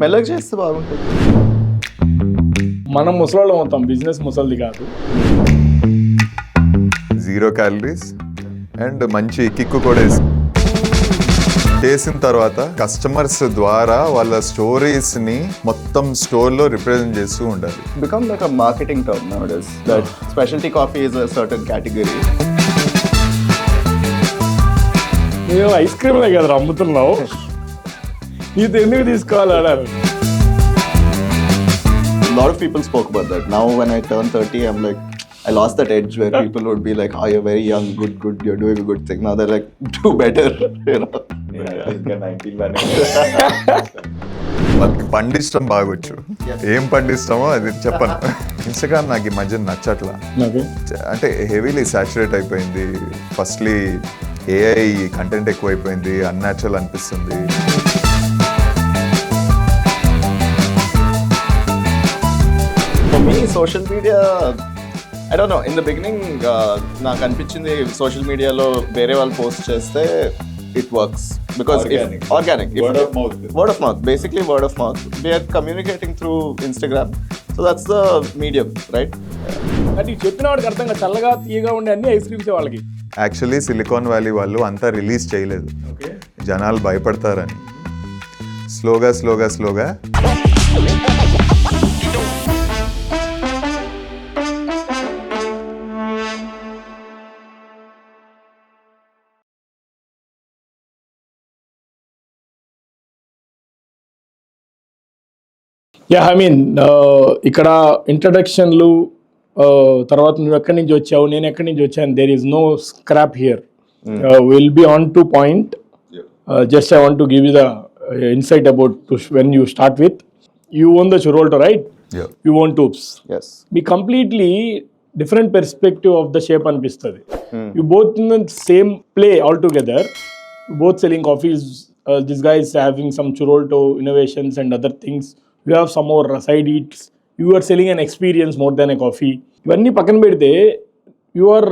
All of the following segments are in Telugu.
మెల్లగా చేస్తే బాగుంటుంది. మనం ముసలోళ్ళం అవుతాం, బిజినెస్ ముసలిది కాదు. 0 calories అండ్ మంచి కిక్కు కూడా చేసిన తర్వాత కస్టమర్స్ ద్వారా వాళ్ళ స్టోరీస్ ని మొత్తం స్టోర్ లో రిప్రజెంట్ చేస్తూ ఉండాలి. Become like a marketing term nowadays that specialty coffee is a certain category. మేము ఐస్ క్రీమ్లే కదా అమ్ముతున్నావు, ఇది ఎందుకు తీసుకోవాలి అన్నారు. A lot of people spoke about that. Now when I turn 30, I'm like, I lost that edge where people would be like, oh, you're very young, good, you're doing a good thing. Now they're like, do better, you know. వాళ్ళకి పండిష్టం బాగొచ్చు, ఏం పండిస్తామో అది చెప్పను. ఇన్స్టాగ్రామ్ నాకు ఈ మధ్య నచ్చట్లా, అంటే హెవీలీ సాచురేట్ అయిపోయింది. ఫస్ట్లీ ఏఐ కంటెంట్ ఎక్కువైపోయింది, అన్యాచురల్ అనిపిస్తుంది. For me, social media, I don't know, in the beginning, నాకు అనిపించింది సోషల్ మీడియాలో వేరే వాళ్ళు పోస్ట్ చేస్తే it works because organic word of mouth, basically word of mouth. We are communicating through Instagram, so that's the medium, right? అది చెప్పిన వాడికి అర్థంగా చల్లగా తీయగా ఉండే అన్ని ఐస్ క్రీమ్స్ వాళ్ళకి. యాక్చువల్లీ సిలికాన్ వ్యాలీ వాళ్ళు అంతా రిలీజ్ చేయలేదు, జనాలు భయపడతారని. స్లోగా యా, ఐ మీన్ ఇక్కడ ఇంట్రడక్షన్లు, తర్వాత నువ్వు ఎక్కడి నుంచి వచ్చావు, నేను ఎక్కడి నుంచి వచ్చాను, there is no scrap here. Will be on to point. Just I want to give you the insight about when you start with you own the Churolto, right? You own Toops. Yes. మీ completely different perspective of the shape అనిపిస్తుంది. You both in the same play all together, both selling coffees. This guy is having some Churolto innovations and other things. You have some more side eats. You are selling an experience more than a coffee. ఇవన్నీ పక్కన పెడితే you are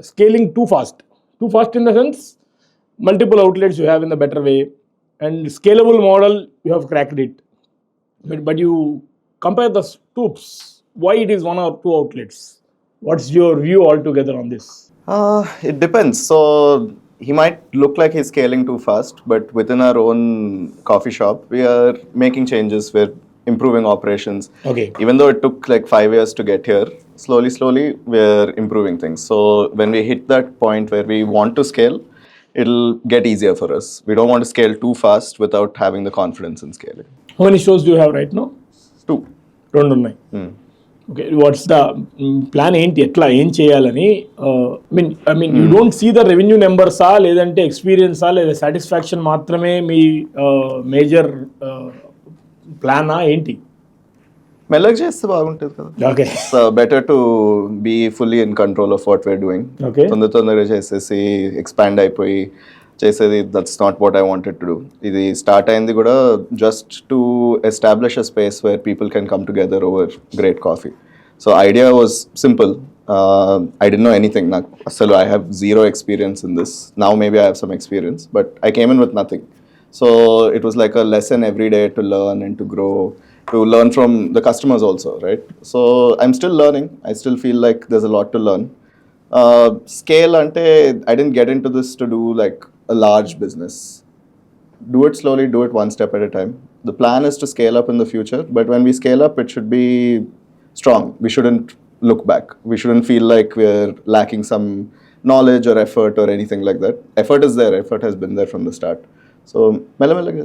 scaling too fast in the sense multiple outlets you have in the better way, and scalable model you have cracked it. But you compare the Toops, why it is 1 or 2 outlets? What's your view altogether on this? It depends. So he might look like he's scaling too fast, but within our own coffee shop, we are making changes. We're improving operations. Okay. Even though it took like 5 years to get here, slowly we're improving things. So when we hit that point where we want to scale, it'll get easier for us. We don't want to scale too fast without having the confidence in scaling. How many stores do you have right now? 2. 2 ఉన్నాయి. ఓకే, వాట్స్ ద ప్లాన్ ఏంటి, ఎట్లా ఏం చేయాలని? I mean you don't see the revenue నెంబర్సా, లేదంటే ఎక్స్పీరియన్సా, లేదా సాటిస్ఫాక్షన్ మాత్రమే మీ మేజర్ ప్లానా ఏంటి? మెల్లగా చేస్తే బాగుంటుంది కదా. Okay, so better to be fully in control of what we are doing. Okay, తొందరగా చేసేసి ఎక్స్పాండ్ అయిపోయి చేసేది, that's not what I wanted to do. ఇది స్టార్ట్ అయింది కూడా just to establish a space where people can come together over great coffee. So idea was simple. I didn't know anything. I have zero experience in this. Now maybe I have some experience, but I came in with nothing. So it was like a lesson every day to learn and to grow, to learn from the customers also, right? So I'm still learning. I still feel like there's a lot to learn. Scale ante, I didn't get into this to do like a large business. Do it slowly, do it one step at a time. The plan is to scale up in the future, but when we scale up, it should be strong. We shouldn't look back. We shouldn't feel like we're lacking some knowledge or effort or anything like that. Effort is there. Effort has been there from the start. So మెల్లమెల్లగా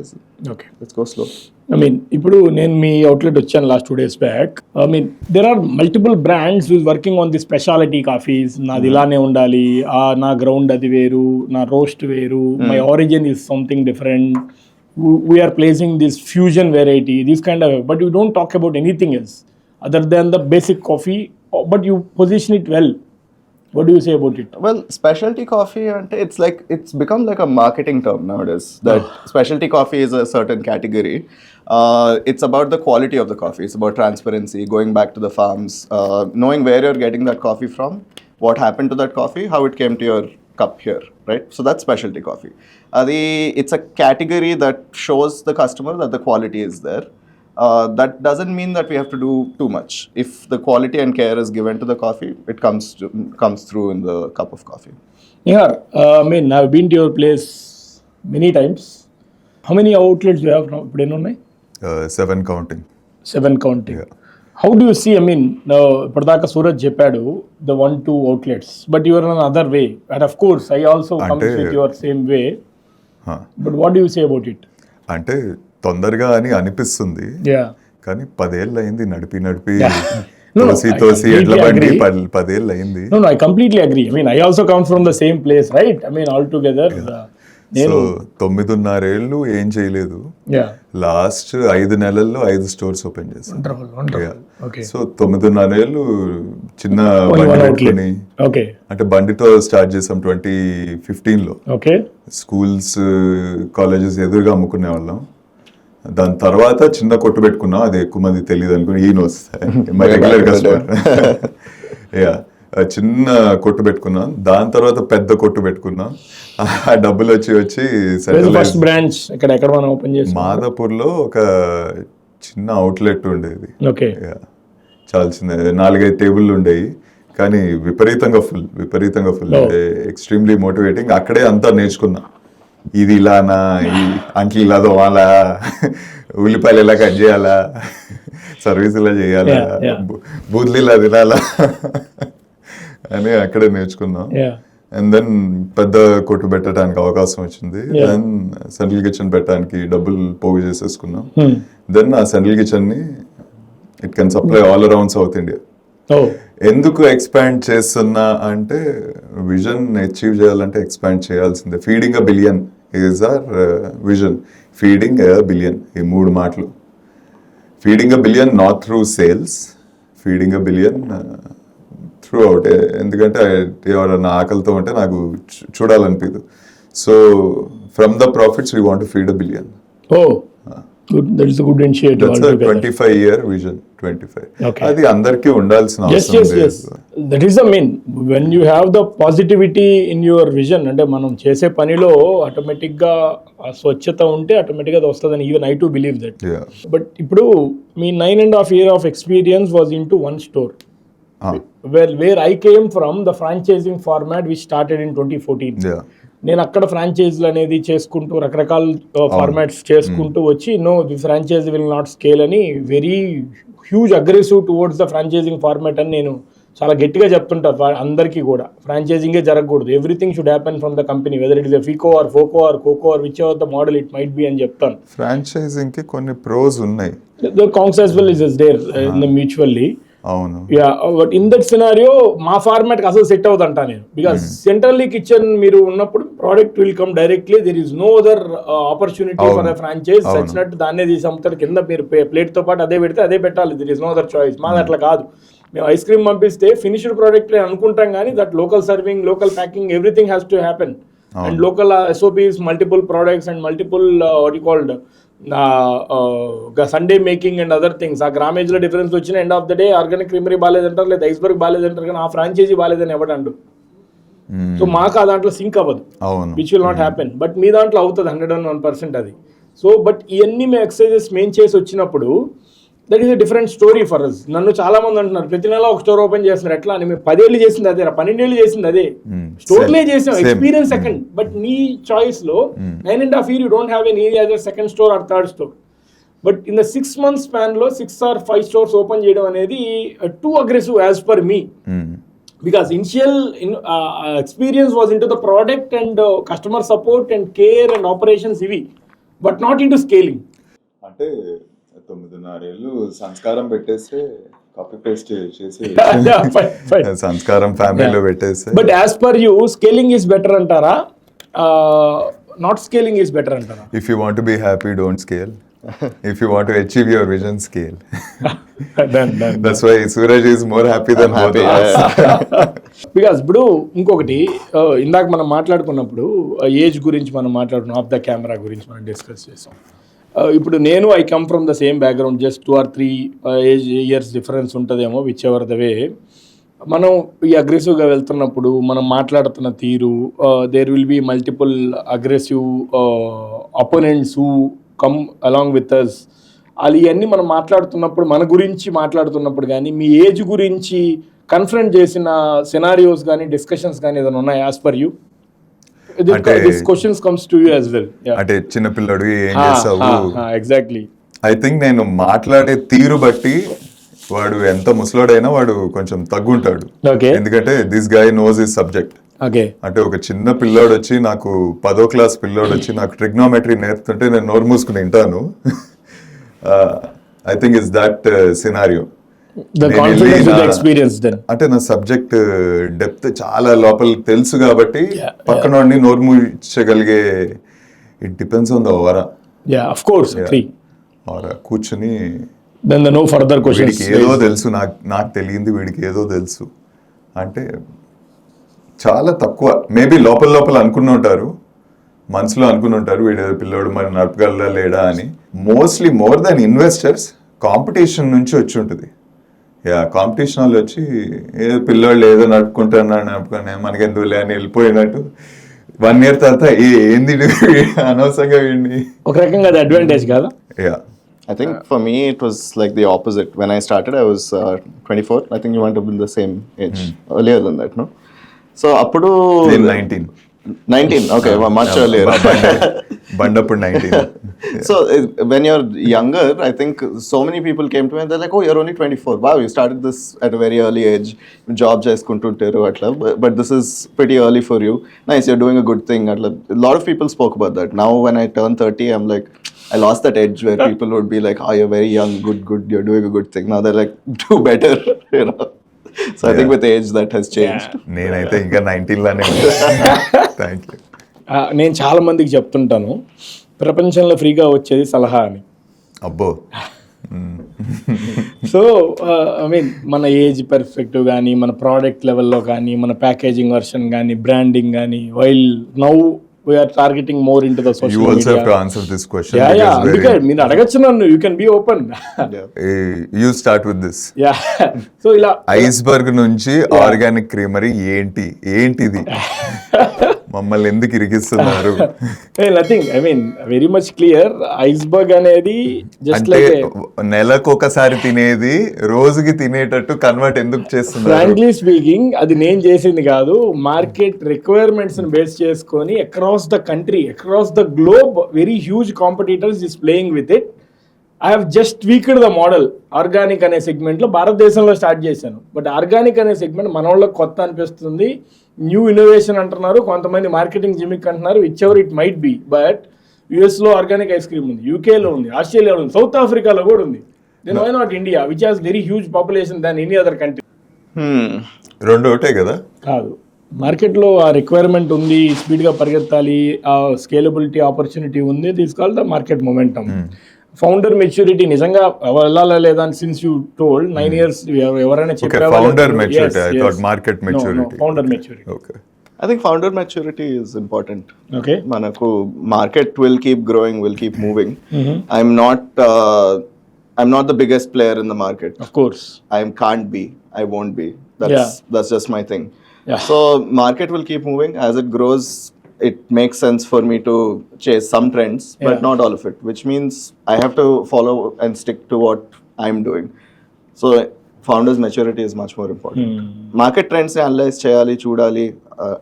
okay, let's go slow. I mean ఇప్పుడు నేను మీ అవుట్లెట్ వచ్చాను last 2 days back. I mean there are multiple brands who's working on the specialty coffees. నాది ఇలానే ఉండాలి, నా గ్రౌండ్ అది వేరు, నా రోస్ట్ వేరు, my origin is something different, we are placing this fusion variety, this kind of. But you don't talk about anything else other than the basic coffee, but you position it well. What do you say about it? Well, specialty coffee, it's become like a marketing term nowadays. That specialty coffee is a certain category. It's about the quality of the coffee. It's about transparency, going back to the farms, knowing where you're getting that coffee from, what happened to that coffee, how it came to your cup here, right? So that's specialty coffee. It's a category that shows the customer that the quality is there. that doesn't mean that we have to do too much. If the quality and care is given to the coffee, it comes through in the cup of coffee. Yeah, I mean, I've been to your place many times. How many outlets do you have now? ఇప్పుడు ఎన్ని ఉన్నాయి? 7 counting. 7 counting. Yeah. How do you see, I mean, ఇప్పటిదాకా సూరజ్ చెప్పాడు the 1-2 outlets, but you are on another way. And of course, I also comes with your same way. But what do you say about it? అంటే తొందరగా అని అనిపిస్తుంది, Yeah. కానీ 10 ఏళ్ళు అయింది నడిపి No, తోసి I తోసి ఎడ్ల బండి completely 10 ఏళ్ళు అయింది. No, I completely agree. I mean, I also come from the same place, right? I mean, all together. So 9.5 ఏళ్ళు ఏం చేయలేదు. Yeah. లాస్ట్ 5 నెలల్లో 5 స్టోర్స్ ఓపెన్ చేశాను. Wonderful. Okay. సో 9.5 ఏళ్ళు చిన్న Only బండి one పెట్టుకుని, Okay. అంటే బండితో స్టార్ట్ చేసాం 2015లో. Okay. స్కూల్స్ కాలేజెస్ ఎదురుగా అమ్ముకునే వాళ్ళం. దాని తర్వాత చిన్న కొట్టు పెట్టుకున్నాం, అది ఎక్కువ మంది తెలియదు అనుకుని ఈ knows my regular customer. Yeah, చిన్న కొట్టు పెట్టుకున్నాం. దాని తర్వాత పెద్ద కొట్టు పెట్టుకున్నాం. ఆ డబ్బులు వచ్చి ఫస్ట్ బ్రాంచ్ ఎక్కడ మనం ఓపెన్ చేసాం? మాదాపూర్లో ఒక చిన్న అవుట్లెట్ ఉండేది. ఓకే. చాలా చిన్న 4-5 టేబుల్లు ఉండేవి, కానీ విపరీతంగా ఫుల్ ఎక్స్ట్రీమ్లీ మోటివేటింగ్. అక్కడే అంతా నేర్చుకున్నా, ఇది ఇలానా, ఈ అంట్లు ఇలా తోమాలా, ఉల్లిపాయలు ఎలా కట్ చేయాలా, సర్వీస్ ఇలా చేయాలా, బూద్లు ఇలా తినాలా అని అక్కడే నేర్చుకున్నాం. అండ్ దెన్ పెద్ద కొట్టు పెట్టడానికి అవకాశం వచ్చింది. దెన్ సెంట్రల్ కిచెన్ పెట్టడానికి డబ్బులు పోగు చేసేసుకున్నాం. దెన్ ఆ సెంట్రల్ కిచెన్ ని it can supply all around south India. ఎందుకు ఎక్స్పాండ్ చేస్తున్నా అంటే, విజన్ అచీవ్ చేయాలంటే ఎక్స్పాండ్ చేయాల్సిందే. Feeding a billion is our vision. Feeding a billion, ఈ 3 మాటలు. Feeding a billion not through sales, feeding a billion throughout. ఎందుకంటే ఎవరన్నా ఆకలితో ఉంటే నాకు చూడాలనిపించదు. So from the profits we want to feed a billion. Good. That is a good initiative. That's a 25-year vision. 25. Okay. అది అందరికీ ఉండాల్సిన అవసరం లేదు. Yes. That is the main. When you have the positivity in your vision, అంటే మనం చేసే పనిలో ఆటోమేటిక్గా స్వచ్ఛత ఉంటే ఆటోమేటిక్గా అది వస్తుందని even I too believe that. Yeah. But ఇప్పుడు మీ 9.5 years of experience was into one store. Where I came from, the franchising format which started in 2014. Yeah. నేను అక్కడ ఫ్రాంచైజీలు అనేది చేసుకుంటూ రకరకాల ఫార్మాట్స్ చేసుకుంటూ వచ్చి the franchisee will not scale అని very huge aggressive towards the franchising format అని నేను చాలా గట్టిగా చెప్తుంటాను అందరికీ కూడా. ఫ్రాంచైజింగే జరగకూడదు, everything should happen from the company, whether it is FICO or FOCO or COCO or whichever the model it might be అని చెప్తాను. ఫ్రాంచైజింగ్ కి కొన్ని ప్రోస్ ఉన్నాయి. The cons as well is there in the mutually. అవును. Yeah, but in that scenario మా ఫార్మాట్కి అసలు సెట్ అవుతుంట నేను. బికాస్ సెంట్రల్లీ కిచెన్ మీరు ఉన్నప్పుడు product will come directly, there is no other opportunity for the franchise. సచ్చినట్టు దాన్నే తీసి అమ్ముతారు, కింద మీరు ప్లేట్తో పాటు అదే పెడితే అదే పెట్టాలి, there is no other choice. మాది అట్లా కాదు. మేము ఐస్ క్రీమ్ పంపిస్తే ఫినిష్డ్ ప్రోడక్ట్ అనుకుంటాం, కానీ that local serving, local packing, everything has to happen. And local SOPs, multiple products and multiple what you called sundae making and other things. ఆ గ్రామేజ్లో డిఫరెన్స్ వచ్చిన end of the day Organic Creamery బాగాలేదంటారు, లేదా ఐస్బర్గ్ బాగాలేదంటారు, కానీ ఆ ఫ్రాంచైజీ బాగాలేదని ఎవడండు. సో మాకు ఆ దాంట్లో సింక్ అవ్వదు, which will not happen. But మీ దాంట్లో అవుతుంది 101% అది. సో బట్ ఇవన్నీ మేము ఎక్సర్సైజెస్ మేము చేసి వచ్చినప్పుడు that is a different story for us. నన్ను చాలా మంది అంటున్నారు ప్రతి నెల ఒక స్టోర్ ఓపెన్ చేస్తున్నారు. ఎట్లా అని, మేము 10 ఏళ్ళు చేసింది అదే, 12 ఏళ్ళు చేసింది అదే, స్టోర్లే చేసాం, ఎక్స్పీరియన్స్ సెకండ్. బట్ నీ చాయిస్ లో 9.5 years you don't have any other second store or third store. But in the 6 months span లో 6 or 5 stores ఓపెన్ చేయడం అనేది two aggressive as per me. Because initial experience was into the product and customer support and care and operations ఇవి, but not into scaling. అంటే 9.5 ఏళ్ళు సంస్కారం పెట్టేస్తే కాపీ పేస్ట్ చేసి సంస్కారం ఫ్యామిలీలో పెట్టేస్తే. But as per you scaling is better అంటారా, నాట్ స్కేలింగ్ ఈస్ బెటర్ అంటారా? If you want to be happy don't scale. If you want to achieve your vision, scale. Done. That's why Suraj is more happy than both of us. Because ఇప్పుడు ఇంకొకటి, ఇందాక మనం మాట్లాడుకున్నప్పుడు ఏజ్ గురించి మనం మాట్లాడుకున్నాం, ఆఫ్ ద కెమెరా గురించి మనం డిస్కస్ చేసాం. ఇప్పుడు నేను I come from the same background, just 2 or 3 years difference ఉంటుందేమో, విచ్ ఎవర్ ద వే. మనం ఈ అగ్రెసివ్గా వెళ్తున్నప్పుడు మనం మాట్లాడుతున్న తీరు, there will be multiple aggressive opponents who come along with us. వాళ్ళు ఇవన్నీ మనం మాట్లాడుతున్నప్పుడు, మన గురించి మాట్లాడుతున్నప్పుడు కానీ మీ ఏజ్ గురించి కన్ఫరెంట్ చేసిన సినారియోస్ కానీ డిస్కషన్స్ కానీ ఏదైనా ఉన్నాయి as per you? This questions comes to you as well. అంటే చిన్నపిల్లడు ఏం చేస్తావు? ఎగ్జాక్ట్లీ. ఐ థింక్ నేను మాట్లాడే తీరు బట్టి వాడు ఎంత ముసలోడైనా వాడు కొంచెం తగ్గుంటాడు. ఎందుకంటే this guy knows his subject. అంటే ఒక చిన్న పిల్లోడు వచ్చి నాకు 10వ క్లాస్ పిల్లోడు వచ్చి నాకు ట్రిగ్నోమెట్రీ నేర్పుతుంటే నేను నోరు మూసుకుని వింటాను. I think it's that scenario. అంటే నా సబ్జెక్ట్ డెప్త్ చాలా లోపల తెలుసు కాబట్టి పక్కన నోరు మూయించగలిగే. ఇట్ డిపెండ్స్ ఆన్ ద ఓవరా. కూర్చుని వీడికి ఏదో తెలుసు, నాకు తెలియంది వీడికి ఏదో తెలుసు అంటే చాలా తక్కువ. మేబీ లోపల అనుకుని ఉంటారు, మనసులో అనుకుని ఉంటారు వీడు పిల్లోడు మరి నడపగలరా లేడా అని. Mostly more than investors competition నుంచి వచ్చి ఉంటుంది. కాంపిటీషన్ వాళ్ళు వచ్చి ఏదో పిల్లోళ్ళు ఏదో నడుపుకుంటున్నాడు నడుపుకొని మనకి ఎందుకులే అని వెళ్ళిపోయినట్టు 1 year తర్వాత ఏంది అనవసరంగా వీడిని. ఒక రకంగా అది అడ్వాంటేజ్ కదా. I think for me it was like the opposite. When I started I was 24. I think you want to be the same age. Earlier than that, no? So appudu 19. Okay, much earlier. Bandapur 19. So when you're younger, I think so many people came to me and they're like, oh, you're only 24. Wow, you started this at a very early age. Job cheskuntuntaru atla, but this is pretty early for you. Nice, you're doing a good thing atla. A lot of people spoke about that. Now when I turn 30, I'm like, I lost that edge where people would be like, oh, you're very young, good, you're doing a good thing. Now they're like, do better, you know. So I think with age that has changed. నేనైతే ఇంకా 19 లానే. Thank you. నేను చాలా మందికి చెప్తుంటాను ప్రపంచంలో ఫ్రీగా వచ్చేది సలహా అని. అబ్బో. సో ఐ మీన్ మన ఏజ్ పర్స్పెక్టివ్ కానీ, మన ప్రోడక్ట్ లెవెల్లో కానీ, మన ప్యాకేజింగ్ వర్షన్ కానీ, బ్రాండింగ్ కానీ, while now we are targeting more into the social media. You also have to answer this question. Yeah. Because మీరు అడగచ్చు నన్ను, you can be open. You start with this. Yeah. So ఇలా ఐస్బర్గ్ నుంచి ఆర్గానిక్ క్రీమరీ ఏంటిది? మమ్మల్ని ఎందుకు ఇరిగిస్తున్నారు? Nothing, I mean very much clear. Iceberg అనేది జస్ట్ లైక్ నెలకొకసారి తినేది రోజుకి తినేటట్టు కన్వర్ట్ ఎందుకు చేస్తున్నారు? ఫ్రాంక్లీ స్పీకింగ్ అది నేను చేసింది కాదు. మార్కెట్ రిక్వైర్మెంట్స్ బేస్ చేసుకొని across the country, across the globe, very huge competitors is playing with it. I have just tweaked the model. Organic అనే సెగ్మెంట్లో భారతదేశంలో స్టార్ట్ చేశాను. బట్ ఆర్గానిక్ అనే సెగ్మెంట్ మన వాళ్ళకి కొత్త అనిపిస్తుంది, న్యూ ఇన్నోవేషన్ అంటున్నారు, కొంతమంది మార్కెటింగ్ జిమిక్ అంటున్నారు, whichever it might be. But యుఎస్లో ఆర్గానిక్ ఐస్ క్రీమ్ ఉంది, యూకేలో ఉంది, ఆస్ట్రేలియాలో ఉంది, సౌత్ ఆఫ్రికాలో కూడా ఉంది. Then why not India which has very huge population than any other country? రెండు ఒకటే కదా? కాదు, మార్కెట్లో ఆ రిక్వైర్మెంట్ ఉంది, స్పీడ్గా పరిగెత్తాలి, ఆ స్కేలబిలిటీ ఆపర్చునిటీ ఉంది. This call the market momentum. Founder maturity నిజంగా వెళ్ళాలా లేదా అని సిన్స్ యూ టోల్డ్ 9 years ఎవరైనా చెప్పారు. Founder maturity, I thought market maturity. Founder maturity. Okay. I think founder maturity is important. Okay. Manaku market will keep growing, will keep moving. I'm not the biggest player in the market. Of course. Can't be. I won't be. That's just my thing. Yeah. So market will keep moving as it grows. It makes sense for me to chase some trends, but not all of it, which means I have to follow and stick to what I'm doing. So founders maturity is much more important. Market trends ని అనలైజ్ చేయాలి, చూడాలి,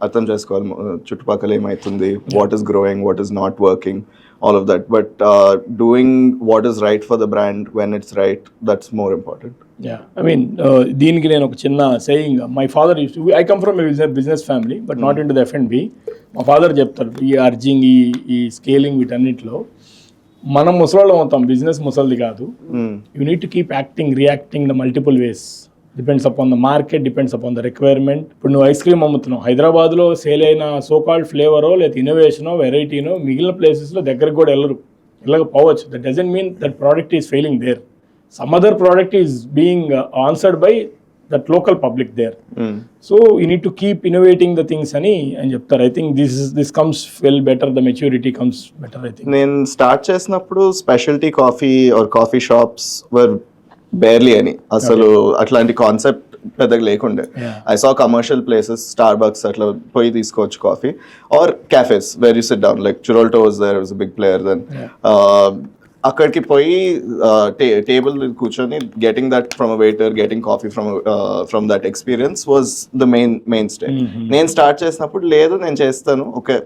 అర్థం చేసుకోవాలి చుట్టుపక్కల ఏమవుతుంది, what is growing, what is not working, all of that. But doing what is right for the brand when it's right, that's more important. Yeah, I mean, దీనికి నేను ఒక చిన్న saying, my father use to, I come from A business family but not in to the F&B. మా ఫాదర్ చెప్తారు ఈ అర్జింగ్, ఈ స్కేలింగ్, వీటన్నిటిలో మనం ముసలాళ్ళం అవుతాం, బిజినెస్ ముసలిది కాదు. You need to keep acting, reacting the multiple ways. Depends upon the market, depends upon the requirement. ఇప్పుడు నువ్వు ఐస్ క్రీమ్ అమ్ముతున్నావు, హైదరాబాద్లో సేల్ అయిన సోకాల్డ్ ఫ్లేవరో లేదా ఇన్నోవేషనో వెరైటీనో మిగిలిన ప్లేసెస్లో దగ్గరకు కూడా వెళ్ళకపోవచ్చు. That doesn't mean that product is failing there. Some other product is being answered by that local public there. So you need to keep innovating the things ani cheptaru. I think this comes well better, the maturity comes better, I think. నేను స్టార్ట్ చేసినప్పుడు specialty coffee or coffee shops were barely అని, అసలు అట్లాంటి కాన్సెప్ట్ పెద్దగా లేకుండే. I saw commercial places, Starbucks అట్లా పోయి తీసుకోవచ్చు coffee, or cafes where you sit down, like Churolto was there, was a big player then. అక్కడికి పోయి టేబుల్ కూర్చొని getting that from a waiter, getting coffee from that experience was the mainstay. నేను స్టార్ట్ చేసినప్పుడు లేదు నేను చేస్తాను, okay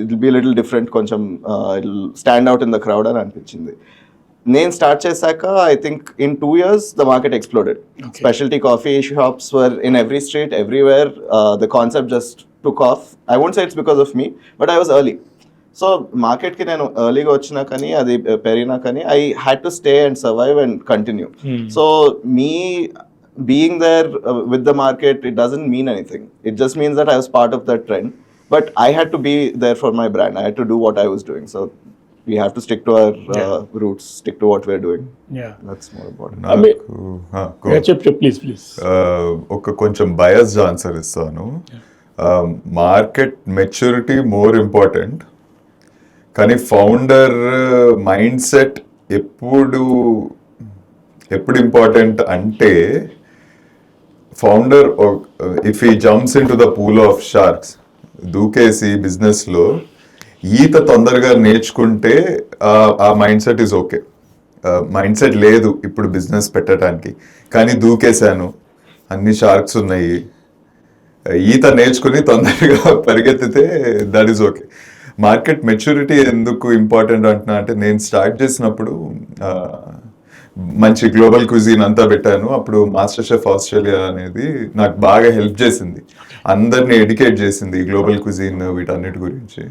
it be little different, కొంచెం stand out in the crowd అని అనిపించింది. నేను స్టార్ట్ చేశాక I think in 2 years the market exploded. Specialty coffee shops were in every street, everywhere. The concept just took off. I won't say it's because of me, but I was early. So మార్కెట్కి నేను ఎర్లీగా వచ్చినా కానీ అది పెరిగినా కానీ I had to stay and survive and continue. So me being there with the market, it doesn't mean anything. It just means that I was part of that trend, but I had to be there for my brand. I had to do what I was doing. So we have to stick to our roots, stick to what we're doing. Yeah. That's more important. Please. ఒక కొంచెం బయాస్డ్ ఆన్సర్ ఇస్తాను. మార్కెట్ మెచ్యూరిటీ మోర్ ఇంపార్టెంట్, కానీ ఫౌండర్ మైండ్ సెట్ ఎప్పుడు ఇంపార్టెంట్ అంటే, founder if he jumps in to the pool of sharks, దూకేసి బిజినెస్లో ఈత తొందరగా నేర్చుకుంటే ఆ mindset is okay. Mindset లేదు ఇప్పుడు బిజినెస్ పెట్టడానికి, కానీ దూకేశాను, అన్ని షార్క్స్ ఉన్నాయి, ఈత నేర్చుకుని తొందరగా పరిగెత్తితే that is okay. Market maturity ఎందుకు ఇంపార్టెంట్ అంటున్నా అంటే, నేను స్టార్ట్ చేసినప్పుడు మంచి గ్లోబల్ క్విజీన్ అంతా పెట్టాను. అప్పుడు మాస్టర్ షెఫ్ ఆస్ట్రేలియా అనేది నాకు బాగా హెల్ప్ చేసింది, అందరినీ ఎడ్యుకేట్ చేసింది గ్లోబల్ క్విజీన్ వీటన్నిటి గురించి.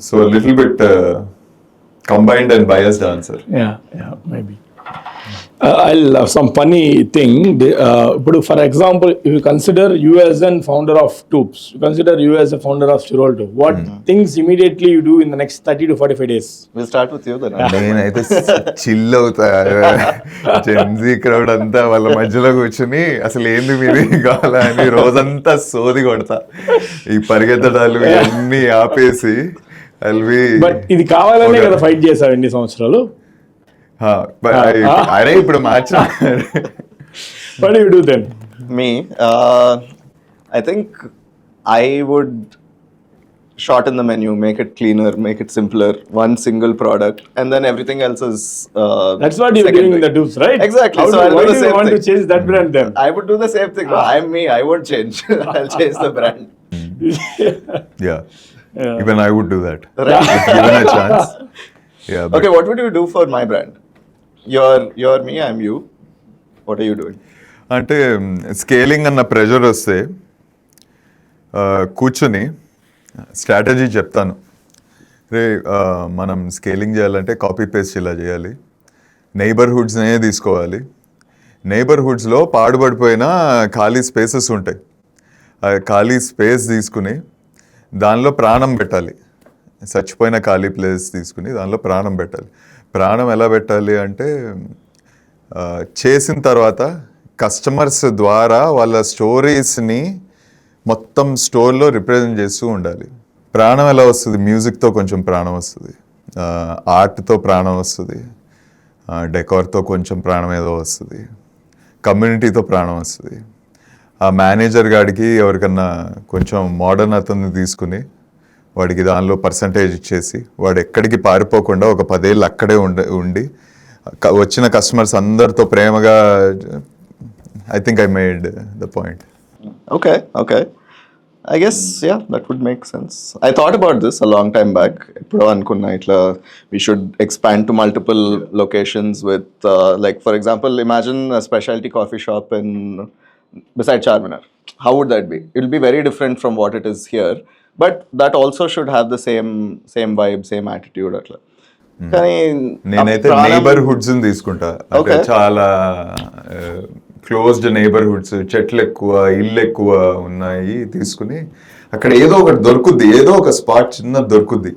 So a little bit combined and biased answer. Yeah, maybe. I'll have some funny thing. But for example, if you consider you as a founder of Tubes, you consider you as a founder of Chirolto, what things immediately you do in the next 30 to 45 days? We'll start with you then. నేనైతే చిల్ అవుతా. జెన్జీ క్రౌడ్ అంతా వాళ్ళ మధ్యలో కూర్చుని అసలు ఏంది మీది కావాలా అని రోజంతా సోది కొడతా. ఈ పరిగెత్తడాలు ఇవన్నీ ఆపేసి బట్ ఇది కావాలనే కదా ఫైట్ చేశారు ఎన్ని సంవత్సరాలు. అరే ఇప్పుడు మార్చా. What do you do then? Me, I think I would shorten the menu, make it cleaner, make it simpler, one single product, and then everything else is That's what you're doing in the Tubes, right? Exactly. Why do you want to change that brand then? I would do the same thing. I'm me, I won't change. I'll change the brand. Yeah. Even I would do that. Right. If given a chance. Yeah. Okay, what would you do for my brand? You're me, I'm you. What are you doing? అంటే స్కేలింగ్ అన్న ప్రెషర్ వస్తే కూర్చుని స్ట్రాటజీ చెప్తాను. రే మనం స్కేలింగ్ చేయాలంటే కాపీ పేస్ట్ ఇలా చేయాలి, నైబర్హుడ్స్నే తీసుకోవాలి, నైబర్హుడ్స్లో పాడుపడిపోయిన ఖాళీ స్పేసెస్ ఉంటాయి, ఆ ఖాళీ స్పేస్ తీసుకుని దానిలో ప్రాణం పెట్టాలి. చచ్చిపోయిన ఖాళీ ప్లేస్ తీసుకుని దానిలో ప్రాణం పెట్టాలి. ప్రాణం ఎలా పెట్టాలి అంటే, చేసిన తర్వాత కస్టమర్స్ ద్వారా వాళ్ళ స్టోరీస్ని మొత్తం స్టోర్లో రిప్రజెంట్ చేస్తూ ఉండాలి. ప్రాణం ఎలా వస్తుంది? మ్యూజిక్తో కొంచెం ప్రాణం వస్తుంది, ఆర్ట్తో ప్రాణం వస్తుంది, డెకార్తో కొంచెం ప్రాణం ఏదో వస్తుంది, కమ్యూనిటీతో ప్రాణం వస్తుంది. ఆ మేనేజర్ గాడికి ఎవరికన్నా కొంచెం మోడర్న్ అతన్ని తీసుకుని వాడికి దానిలో పర్సంటేజ్ ఇచ్చేసి వాడు ఎక్కడికి పారిపోకుండా ఒక 10 ఏళ్ళు అక్కడే ఉండి వచ్చిన కస్టమర్స్ అందరితో ప్రేమగా. I think I made the point. Okay. I guess, yeah, that would make sense. I thought about this a long time back. Ippudu anukunna itla we should expand to multiple locations with like for example, imagine a specialty coffee shop beside Charminar. How would that be? It will be very different from what it is here, but that also should have the same vibe, same attitude atla. కానీ నేనైతే నైబర్హుడ్స్ తీసుకుంటా. అంటే చాలా క్లోజ్డ్ నైబర్హుడ్స్, చెట్లు ఎక్కువ, ఇల్లు ఎక్కువ ఉన్నాయి తీసుకుని అక్కడ ఏదో ఒకటి దొరుకుద్ది, ఏదో ఒక స్పాట్ చిన్న దొరుకుద్ది.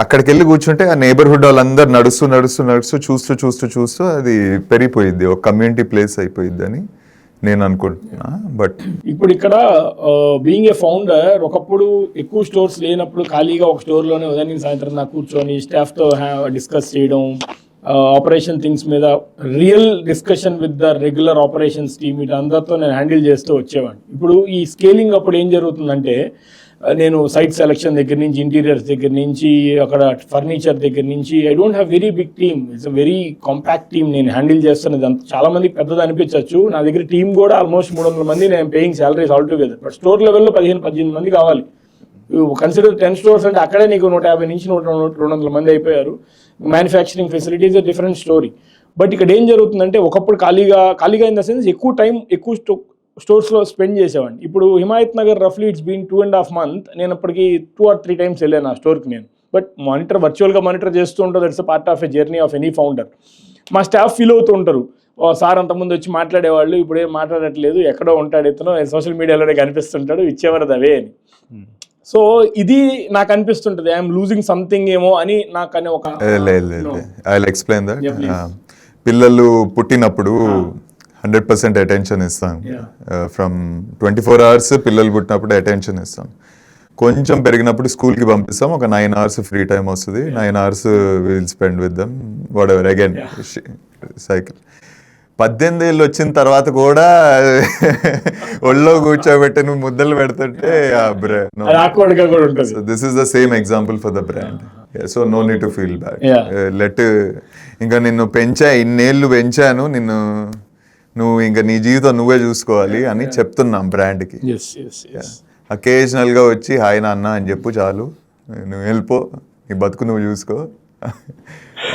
అక్కడికి వెళ్ళి కూర్చుంటే ఆ నైబర్హుడ్ వాళ్ళందరూ నడుస్తూ చూస్తూ అది పెరిగిపోయిద్ది, ఒక కమ్యూనిటీ ప్లేస్ అయిపోయిద్ది అని నేను అనుకుంటున్నా. బట్ ఇప్పుడు ఇక్కడ బీయింగ్ ఏ ఫౌండర్, ఒకప్పుడు ఎక్కువ స్టోర్స్ లేనప్పుడు ఖాళీగా ఒక స్టోర్లోనే ఉదయం సాయంత్రం నాకు కూర్చొని స్టాఫ్తో డిస్కస్ చేయడం, ఆపరేషన్ థింగ్స్ మీద real discussion with the regular operations team, ఇటు అందరితో నేను హ్యాండిల్ చేస్తూ వచ్చేవాడిని. ఇప్పుడు ఈ స్కేలింగ్ అప్పుడు ఏం జరుగుతుందంటే నేను సైట్ సెలెక్షన్ దగ్గర నుంచి, ఇంటీరియర్స్ దగ్గర నుంచి, అక్కడ ఫర్నిచర్ దగ్గర నుంచి, I don't have very big team. It's a very compact team నేను హ్యాండిల్ చేస్తున్నది. అంత చాలా మందికి పెద్దది అనిపించవచ్చు. నా దగ్గర టీం కూడా ఆల్మోస్ట్ 300 మంది, నేను paying salaries all together. But store లెవెల్లో 15-18 మంది కావాలి. కన్సిడర్ 10 స్టోర్స్ అంటే అక్కడే నీకు 150 నుంచి 200 మంది అయిపోయారు. Manufacturing facilities different story. But ఇక్కడ ఏం జరుగుతుందంటే, ఒకప్పుడు ఖాళీగా ఇన్ ద సెన్స్ ఎక్కువ టైం ఎక్కువ స్టోర్స్లో స్పెండ్ చేసేవాడిని. ఇప్పుడు హిమాయత్ నగర్ రఫ్లీ ఇట్స్ బీన్ 2.5 months. నేను అప్పటికి 2 or 3 times వెళ్ళాను ఆ స్టోర్కి నేను. బట్ వర్చువల్గా మానిటర్ చేస్తూ ఉంటారు. That's a part of a journey of any founder. మా స్టాఫ్ ఫీల్ అవుతూ ఉంటారు, సార్ అంతకుముందు వచ్చి మాట్లాడేవాళ్ళు, ఇప్పుడు ఏం మాట్లాడట్లేదు, ఎక్కడో ఉంటాడు ఇతను, సోషల్ మీడియాలోనే కనిపిస్తుంటాడు, ఇచ్చేవారు అవే అని. సో ఇది నాకు అనిపిస్తుంటుంది, ఐఎమ్ లూజింగ్ సంథింగ్ ఏమో అని నాకు అనే ఒక. I will explain that. పిల్లలు పుట్టినప్పుడు 100% అటెన్షన్ ఇస్తాం. ఫ్రమ్ 24 hours పిల్లలు పుట్టినప్పుడు అటెన్షన్ ఇస్తాం. కొంచెం పెరిగినప్పుడు స్కూల్కి పంపిస్తాం, ఒక 9 hours ఫ్రీ టైం వస్తుంది. 9 hours will spend with them, what ever, again cycle. 18 ఏళ్ళు వచ్చిన తర్వాత కూడా ఒళ్ళో కూర్చోబెట్టి నువ్వు ముద్దలు పెడుతుంటే this is the same example for the brand. So no need to feel bad. Let, ఇంకా నిన్ను ఇన్నేళ్ళు పెంచాను నిన్ను, నువ్వు ఇంకా నీ జీవితం నువ్వే చూసుకోవాలి అని చెప్తున్నాం బ్రాండ్కి. అకేజనల్గా వచ్చి హాయ్ నాన్న అని చెప్పు చాలు, నువ్వు వెళ్ళిపో, నీ బతుకు నువ్వు చూసుకో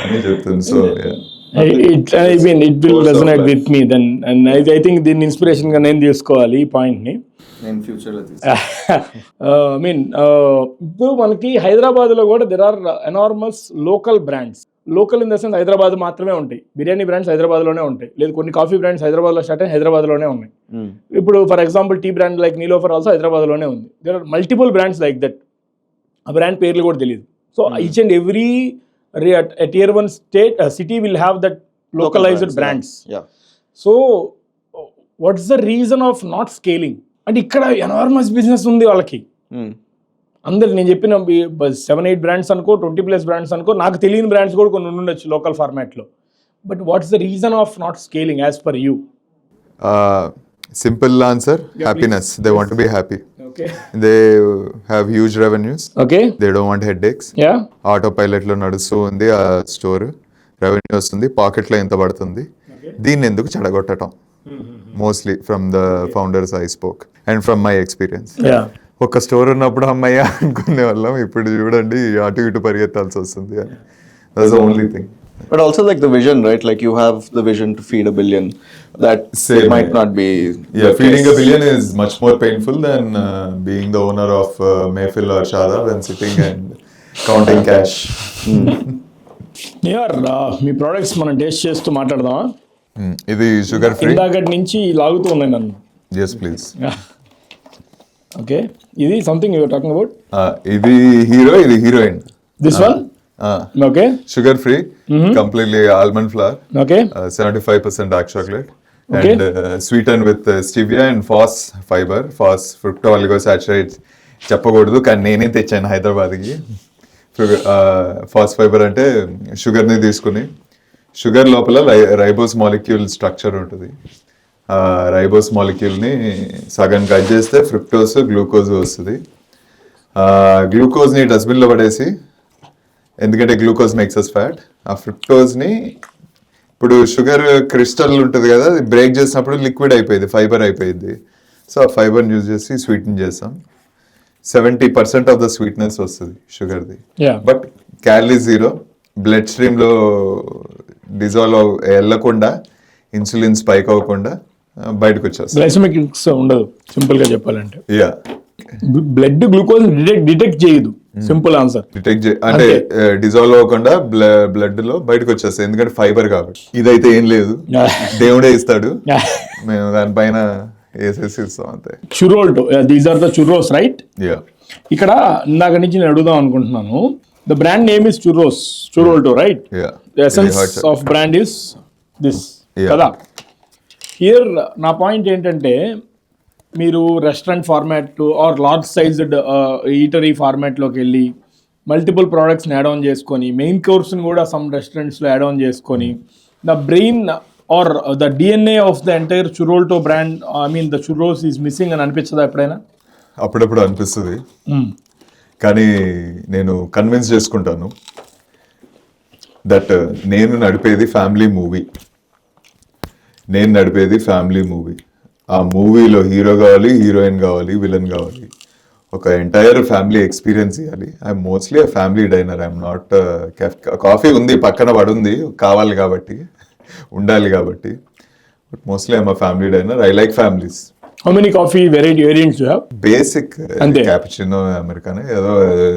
అని చెప్తుంది. So it will resonate with me then, and I think దీన్ని ఇన్స్పిరేషన్గా నేను తీసుకోవాలి ఈ పాయింట్ని. నేను ఫ్యూచర్లో ఇప్పుడు మనకి హైదరాబాద్లో కూడా there are enormous local brands. Local in the sense Hyderabad మాత్రమే ఉంటాయి. బిర్యానీ బ్రాండ్స్ హైదరాబాద్లోనే ఉంటాయి, లేదు కొన్ని కాఫీ బ్రాండ్స్ హైదరాబాద్లో స్టార్ట్ అయ్యి హైదరాబాద్లోనే ఉన్నాయి. ఇప్పుడు for example tea brand like Niloufer also హైదరాబాద్లోనే ఉంది. There are multiple brands like that. ఆ బ్రాండ్ పేర్లు కూడా తెలియదు. So each and every tier 1 state city will have that localized brands. So what's the reason of not scaling? అంటే ఇక్కడ ఎనార్మస్ బిజినెస్ ఉంది వాళ్ళకి. అందరు నేను చెప్పిన 7-8 బ్రాండ్స్ అనుకో, 20+ బ్రాండ్స్ అనుకో, నాకు తెలియని బ్రాండ్స్ కూడా కొన్ని ఉండొచ్చు లోకల్ ఫార్మాట్లో. But what's the reason of not scaling as per you? Simple answer, happiness. They want to be happy. Okay. They have huge revenues. Okay. They don't want headaches. Yeah. Autopilot లో నడుస్తూ ఉంది ఆ స్టోర్, రెవెన్యూ వస్తుంది, పాకెట్లో ఎంత పడుతుంది, దీన్ని ఎందుకు చెడగొట్టడం? Mostly from the founders I spoke and from my experience. ఒక స్టోర్ ఉన్నప్పుడు అమ్మయ్య అనుకునే వాళ్ళం, ఇప్పుడు చూడండి అటు ఇటు పరిగెత్తాల్సి వస్తుంది. That's the only thing. But also like the vision, right? Like you have the vision to feed 1 billion. That might not be. Yeah, feeding 1 billion is much more painful than being the owner of Mayfield or Shadab and sitting and counting cash. Me products మనం టేస్ట్ చేస్తూ మాట్లాడదామా? ఇది షుగర్ ఫ్రీ. ఇందాకటి నుంచి లాగుతూ ఉన్నాయి నన్ను. Yes, please. ఓకే, ఇది something you are talking about. ఇది హీరో, ఇది heroine. This one. Okay. Sugar free, completely almond flour. Okay. 75% dark chocolate. Okay. And sweetened with stevia and FOS fiber. FOS, fructo-oligosaccharides. చెప్పకూడదు కానీ నేనే తెచ్చాను హైదరాబాద్కి. ఫాస్ ఫైబర్ అంటే షుగర్ని తీసుకుని, షుగర్ లోపల రైబోస్ మాలిక్యూల్ స్ట్రక్చర్ ఉంటుంది. రైబోస్ మాలిక్యూల్ని సగం కట్ చేస్తే ఫ్రుక్టోస్, గ్లూకోజ్ వస్తుంది. గ్లూకోజ్ని డస్ట్బిన్లో పడేసి, ఎందుకంటే గ్లూకోజ్ మేక్స్ అస్ ఫ్యాట్, ఆ ఫ్రుక్టోజ్ని ఇప్పుడు షుగర్ క్రిస్టల్ ఉంటుంది కదా, అది బ్రేక్ చేసినప్పుడు లిక్విడ్ అయిపోయింది, ఫైబర్ అయిపోయింది. సో ఆ ఫైబర్ని యూజ్ చేసి స్వీటన్ చేస్తాం. 70% ఆఫ్ ద స్వీట్నెస్ వస్తుంది షుగర్ది. బట్ క్యాలరీ జీరో, బ్లడ్ స్ట్రీమ్లో డిజాల్వ్ వెళ్ళకుండా, ఇన్సులిన్ స్పైక్ అవ్వకుండా బయటకు వచ్చేస్తుంది. గ్లైసెమిక్స్ ఉండదు సింపుల్గా చెప్పాలంటే. యా, బ్లడ్ గ్లూకోజ్ డిటెక్ట్ చేయదు, సింపుల్ ఆన్సర్. డిటెక్ట్ అంటే డిజాల్వ్ అవ్వకుండా బ్లడ్ లో బయటకు వచ్చేస్తాయి, ఎందుకంటే ఫైబర్ కాబట్టి. ఇదైతే ఏం లేదు, దేవుడే ఇస్తాడు, మేము దానిపైన వేసేసి ఇస్తాం అంతే. Churolto, these are the churros, right? Yeah. ఇక్కడ ఇందాక నుంచి నేను అడుగుదాం అనుకుంటున్నాను. The brand name is Churolto, right? Yeah. The essence of brand is this కదా. హియర్ నా పాయింట్ ఏంటంటే, మీరు restaurant format or large sized eatery ఫార్మాట్లోకి వెళ్ళి మల్టిపుల్ ప్రోడక్ట్స్ని యాడ్ ఆన్ చేసుకొని, మెయిన్ కోర్స్ని కూడా సమ్ రెస్టారెంట్స్లో యాడ్ ఆన్ చేసుకొని, the brain or the DNA of the entire Churolto brand, I mean the చుర్రోస్ is missing అని అనిపించదా ఎప్పుడైనా? అప్పుడప్పుడు అనిపిస్తుంది, కానీ నేను కన్విన్స్ చేసుకుంటాను దట్ నేను నడిపేది ఫ్యామిలీ మూవీ. ఆ మూవీలో హీరో కావాలి, హీరోయిన్ కావాలి, విలన్ కావాలి, ఒక ఎంటైర్ ఫ్యామిలీ ఎక్స్పీరియన్స్ ఇవ్వాలి. I'm mostly a family diner. I'm not coffee ఉంది పక్కన పడుంది కావాలి కాబట్టి ఉండాలి కాబట్టి, but mostly I'm a family diner. I like families. How many coffee variants you have? Basic అంతే. క్యాపుచినో అమెరికానో ఏదో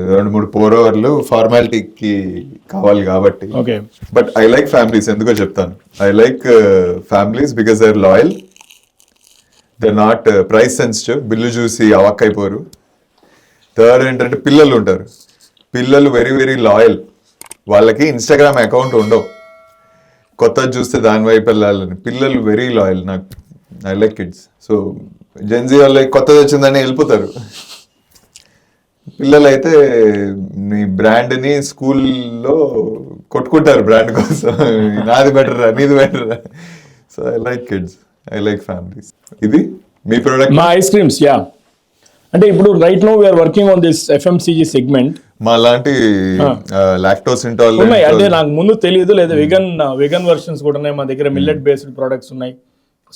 2-3 pour ఓవర్లు ఫార్మాలిటీకి కావాలి కాబట్టి. Okay. But I like families. ఎందుకో చెప్తాను. I like families because they are loyal, they are not price sensitive, bill చూసి అవక్కైపోరు. థర్డ్ ఏంటంటే పిల్లలు ఉంటారు, పిల్లలు వెరీ వెరీ లాయల్. వాళ్ళకి ఇన్స్టాగ్రామ్ అకౌంట్ ఉండవు, కొత్తది చూస్తే దాని వైపు వెళ్ళాలని. పిల్లలు వెరీ లాయల్. నాకు I like kids. So Gen Z వాళ్ళకి కొత్తది వచ్చిందని వెళ్ళిపోతారు. పిల్లలు అయితే నీ బ్రాండ్ని స్కూల్లో కొట్టుకుంటారు బ్రాండ్ కోసం, నాది బెటరా నీది బెటరా. So I like kids, I like families. ఇది మీ ప్రోడక్ట్? మా ఐస్ క్రీమ్స్, యా. అంటే ఇప్పుడు right now we are working on this FMCG segment. మా లాంటి లాక్టోస్ ఉన్నాయి. అంటే నాకు ముందు తెలియదు, లేదా వెగన్ వర్షన్స్ కూడా ఉన్నాయి మా దగ్గర. మిల్లెట్ బేస్డ్ ప్రొడక్ట్స్ ఉన్నాయి,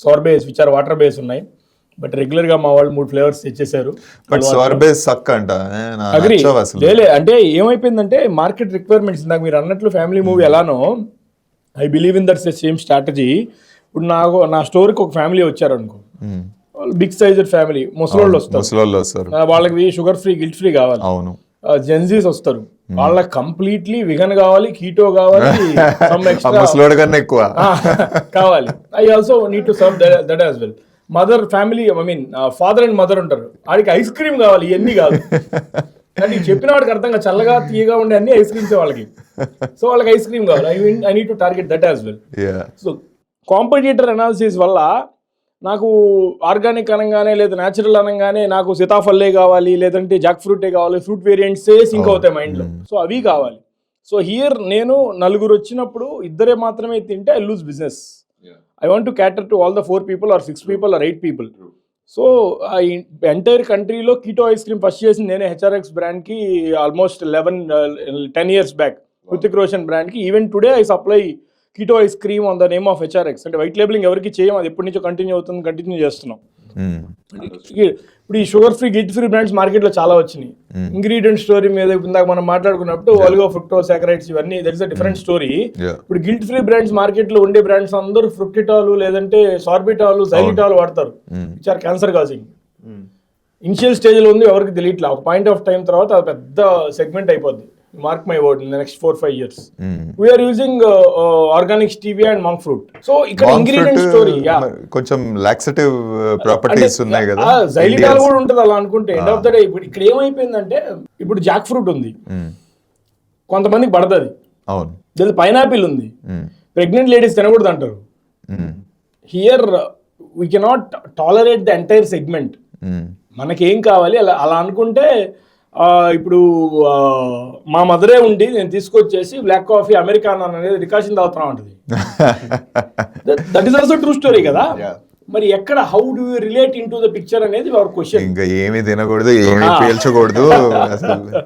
సార్బేస్ విచ్ ఆర్ వాటర్ బేస్ ఉన్నాయి. బట్ రెగ్యులర్ గా మా వాళ్ళు 3 ఫ్లేవర్స్ తెచ్చేసారు. బట్ సార్బేస్ సక్ అంట. అగ్రీ. అంటే ఏమైపోయిందంటే మార్కెట్ రిక్వైర్మెంట్స్, ఇందాక మీరు అన్నట్లు ఫ్యామిలీ మూవీ ఎలానో, I believe in that same strategy. ఇప్పుడు నా స్టోర్కి ఒక ఫ్యామిలీ వచ్చారు అనుకో, బిగ్ సైజెడ్ ఫ్యామిలీ, ముసలోళ్ళు వస్తారు, వాళ్ళకి షుగర్ ఫ్రీ గిల్ట్ ఫ్రీ కావాలి. అవును. జెన్జీస్ వస్తారు, వాళ్ళకి కంప్లీట్లీ విగన్ కావాలి, కీటో కావాలి, ఎక్కువ కావాలి. I also need to serve that as well. Mother family, I mean father and mother ఉంటారు, వాడికి ఐస్ క్రీమ్ కావాలి, ఇవన్నీ కాదు. కానీ చెప్పిన వాడికి అర్థంగా చల్లగా తీయగా ఉండే అన్ని ఐస్ క్రీమ్స్ వాళ్ళకి. సో వాళ్ళకి ఐస్ క్రీమ్ కావాలి. I need to target that as well. So competitor analysis వల్ల నాకు ఆర్గానిక్ అనగానే, లేదా న్యాచురల్ అనగానే నాకు సీతాఫల్లే కావాలి, లేదంటే జాక్ ఫ్రూటే కావాలి, ఫ్రూట్ వేరియంట్సే సింక్ అవుతాయి మైండ్లో. సో అవి కావాలి. సో హియర్ నేను నలుగురు వచ్చినప్పుడు ఇద్దరే మాత్రమే తింటే I lose business. I want to cater to all the 4 people or 6 people or 8 people. So entire కంట్రీలో కీటో ఐస్ క్రీమ్ ఫస్ట్ చేసింది నేనే. HRX బ్రాండ్కి almost 10 years back, Hrithik Roshan బ్రాండ్కి. Even today I supply keto ice cream on the name of HRX. అంటే వైట్ లేబులింగ్ ఎవరికి చేయం, అది ఎప్పటి నుంచో కంటిన్యూ చేస్తున్నాం. ఇప్పుడు ఈ sugar free guilt free brands మార్కెట్లో చాలా వచ్చినాయి. ఇంగ్రీడియంట్ స్టోరీ మీద ఇందాక మనం మాట్లాడుకున్నప్పుడు ఒలిగో ఫ్రుక్టోసాకరైడ్స్ ఇవన్నీ, that is a different story. ఇప్పుడు గిల్ట్ ఫ్రీ బ్రాండ్స్ మార్కెట్లో ఉండే బ్రాండ్స్ అందరూ ఫ్రుక్టిటాలు, లేదంటే సార్బిటాలు, జైలిటాలు వాడతారు, which are cancer causing. Initial స్టేజ్లో ఉంది, ఎవరికి తెలియట్లా. ఒక పాయింట్ ఆఫ్ టైం తర్వాత అది పెద్ద సెగ్మెంట్ అయిపోద్ది. Mark my word, in the next 4-5 years we are using organic stevia and monk fruit. So ఇక్కడ ఇంగ్రీడియంట్ స్టోరీ కొంచెం లాక్సేటివ్ ప్రాపర్టీస్ ఉన్నాయి కదా, జైలిటాల్ కూడా ఉంటుంది అలా అనుకుంటే. ఎండ్ ఆఫ్ ద డే ఇప్పుడు ఇక్కడ ఏమైపోయిందంటే, ఇప్పుడు జాక్ ఫ్రూట్ ఉంది, కొంతమందికి పడుతుంది. అవును. లేదా పైనాపిల్ ఉంది, ప్రెగ్నెంట్ లేడీస్ తినకూడదు అంటారు. Here we cannot tolerate the entire segment. మనకేం కావాలి అలా అనుకుంటే, ఇప్పుడు మా మదరే ఉండి నేను తీసుకొచ్చేసి బ్లాక్ కాఫీ అమెరికానో అనేది రికాషన్ తాగుతున్నా ఉంటుంది. That is also true story కదా. మరి ఎక్కడ how do you relate in to the picture అనేది అవర్ క్వశ్చన్. ఇంకా ఏమి తినకూడదు, ఏమి పీల్చకూడదు, అసలు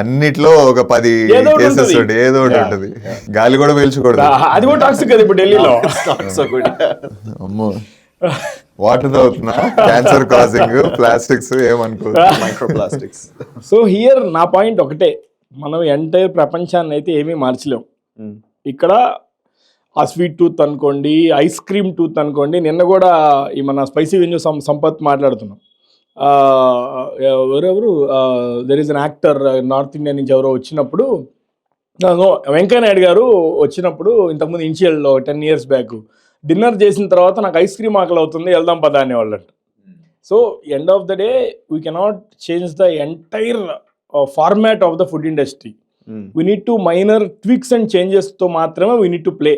అన్నిట్లో ఒక 10 కేసెస్ ఏదో ఒకటి ఉంటుంది. గాలి కూడా పీల్చకూడదు, అది కూడా టాక్సిక్ కదా ఇప్పుడు ఢిల్లీలో. అమ్మో, వాటర్ తాగుతున్నా, క్యాన్సర్ కాజింగ్, ప్లాస్టిక్స్ ఏమనుకోవచ్చు, మైక్రోప్లాస్టిక్స్. సో హియర్ నా పాయింట్ ఒకటే, మనం ఎంటైర్ ప్రపంచాన్ని అయితే ఏమీ మార్చలేం. ఇక్కడ ఆ స్వీట్ టూత్ అనుకోండి, ఐస్ క్రీమ్ టూత్ అనుకోండి. నిన్న కూడా ఈ మన స్పైసీ వెన్యూ సంపత్ మాట్లాడుతున్నాం. ఎవరెవరు, there is an actor north India నుంచి ఎవరో వచ్చినప్పుడు, వెంకయ్య నాయుడు గారు వచ్చినప్పుడు, ఇంతకుముందు ఇనిషియల్లో 10 years బ్యాక్, డిన్నర్ చేసిన తర్వాత నాకు ఐస్ క్రీమ్ ఆకలి అవుతుంది, వెళ్దాం పదా అనేవాళ్ళంట. So end of the day we cannot change the entire format of the food industry. We need to minor tweaks and చేంజెస్తో మాత్రమే we need to play.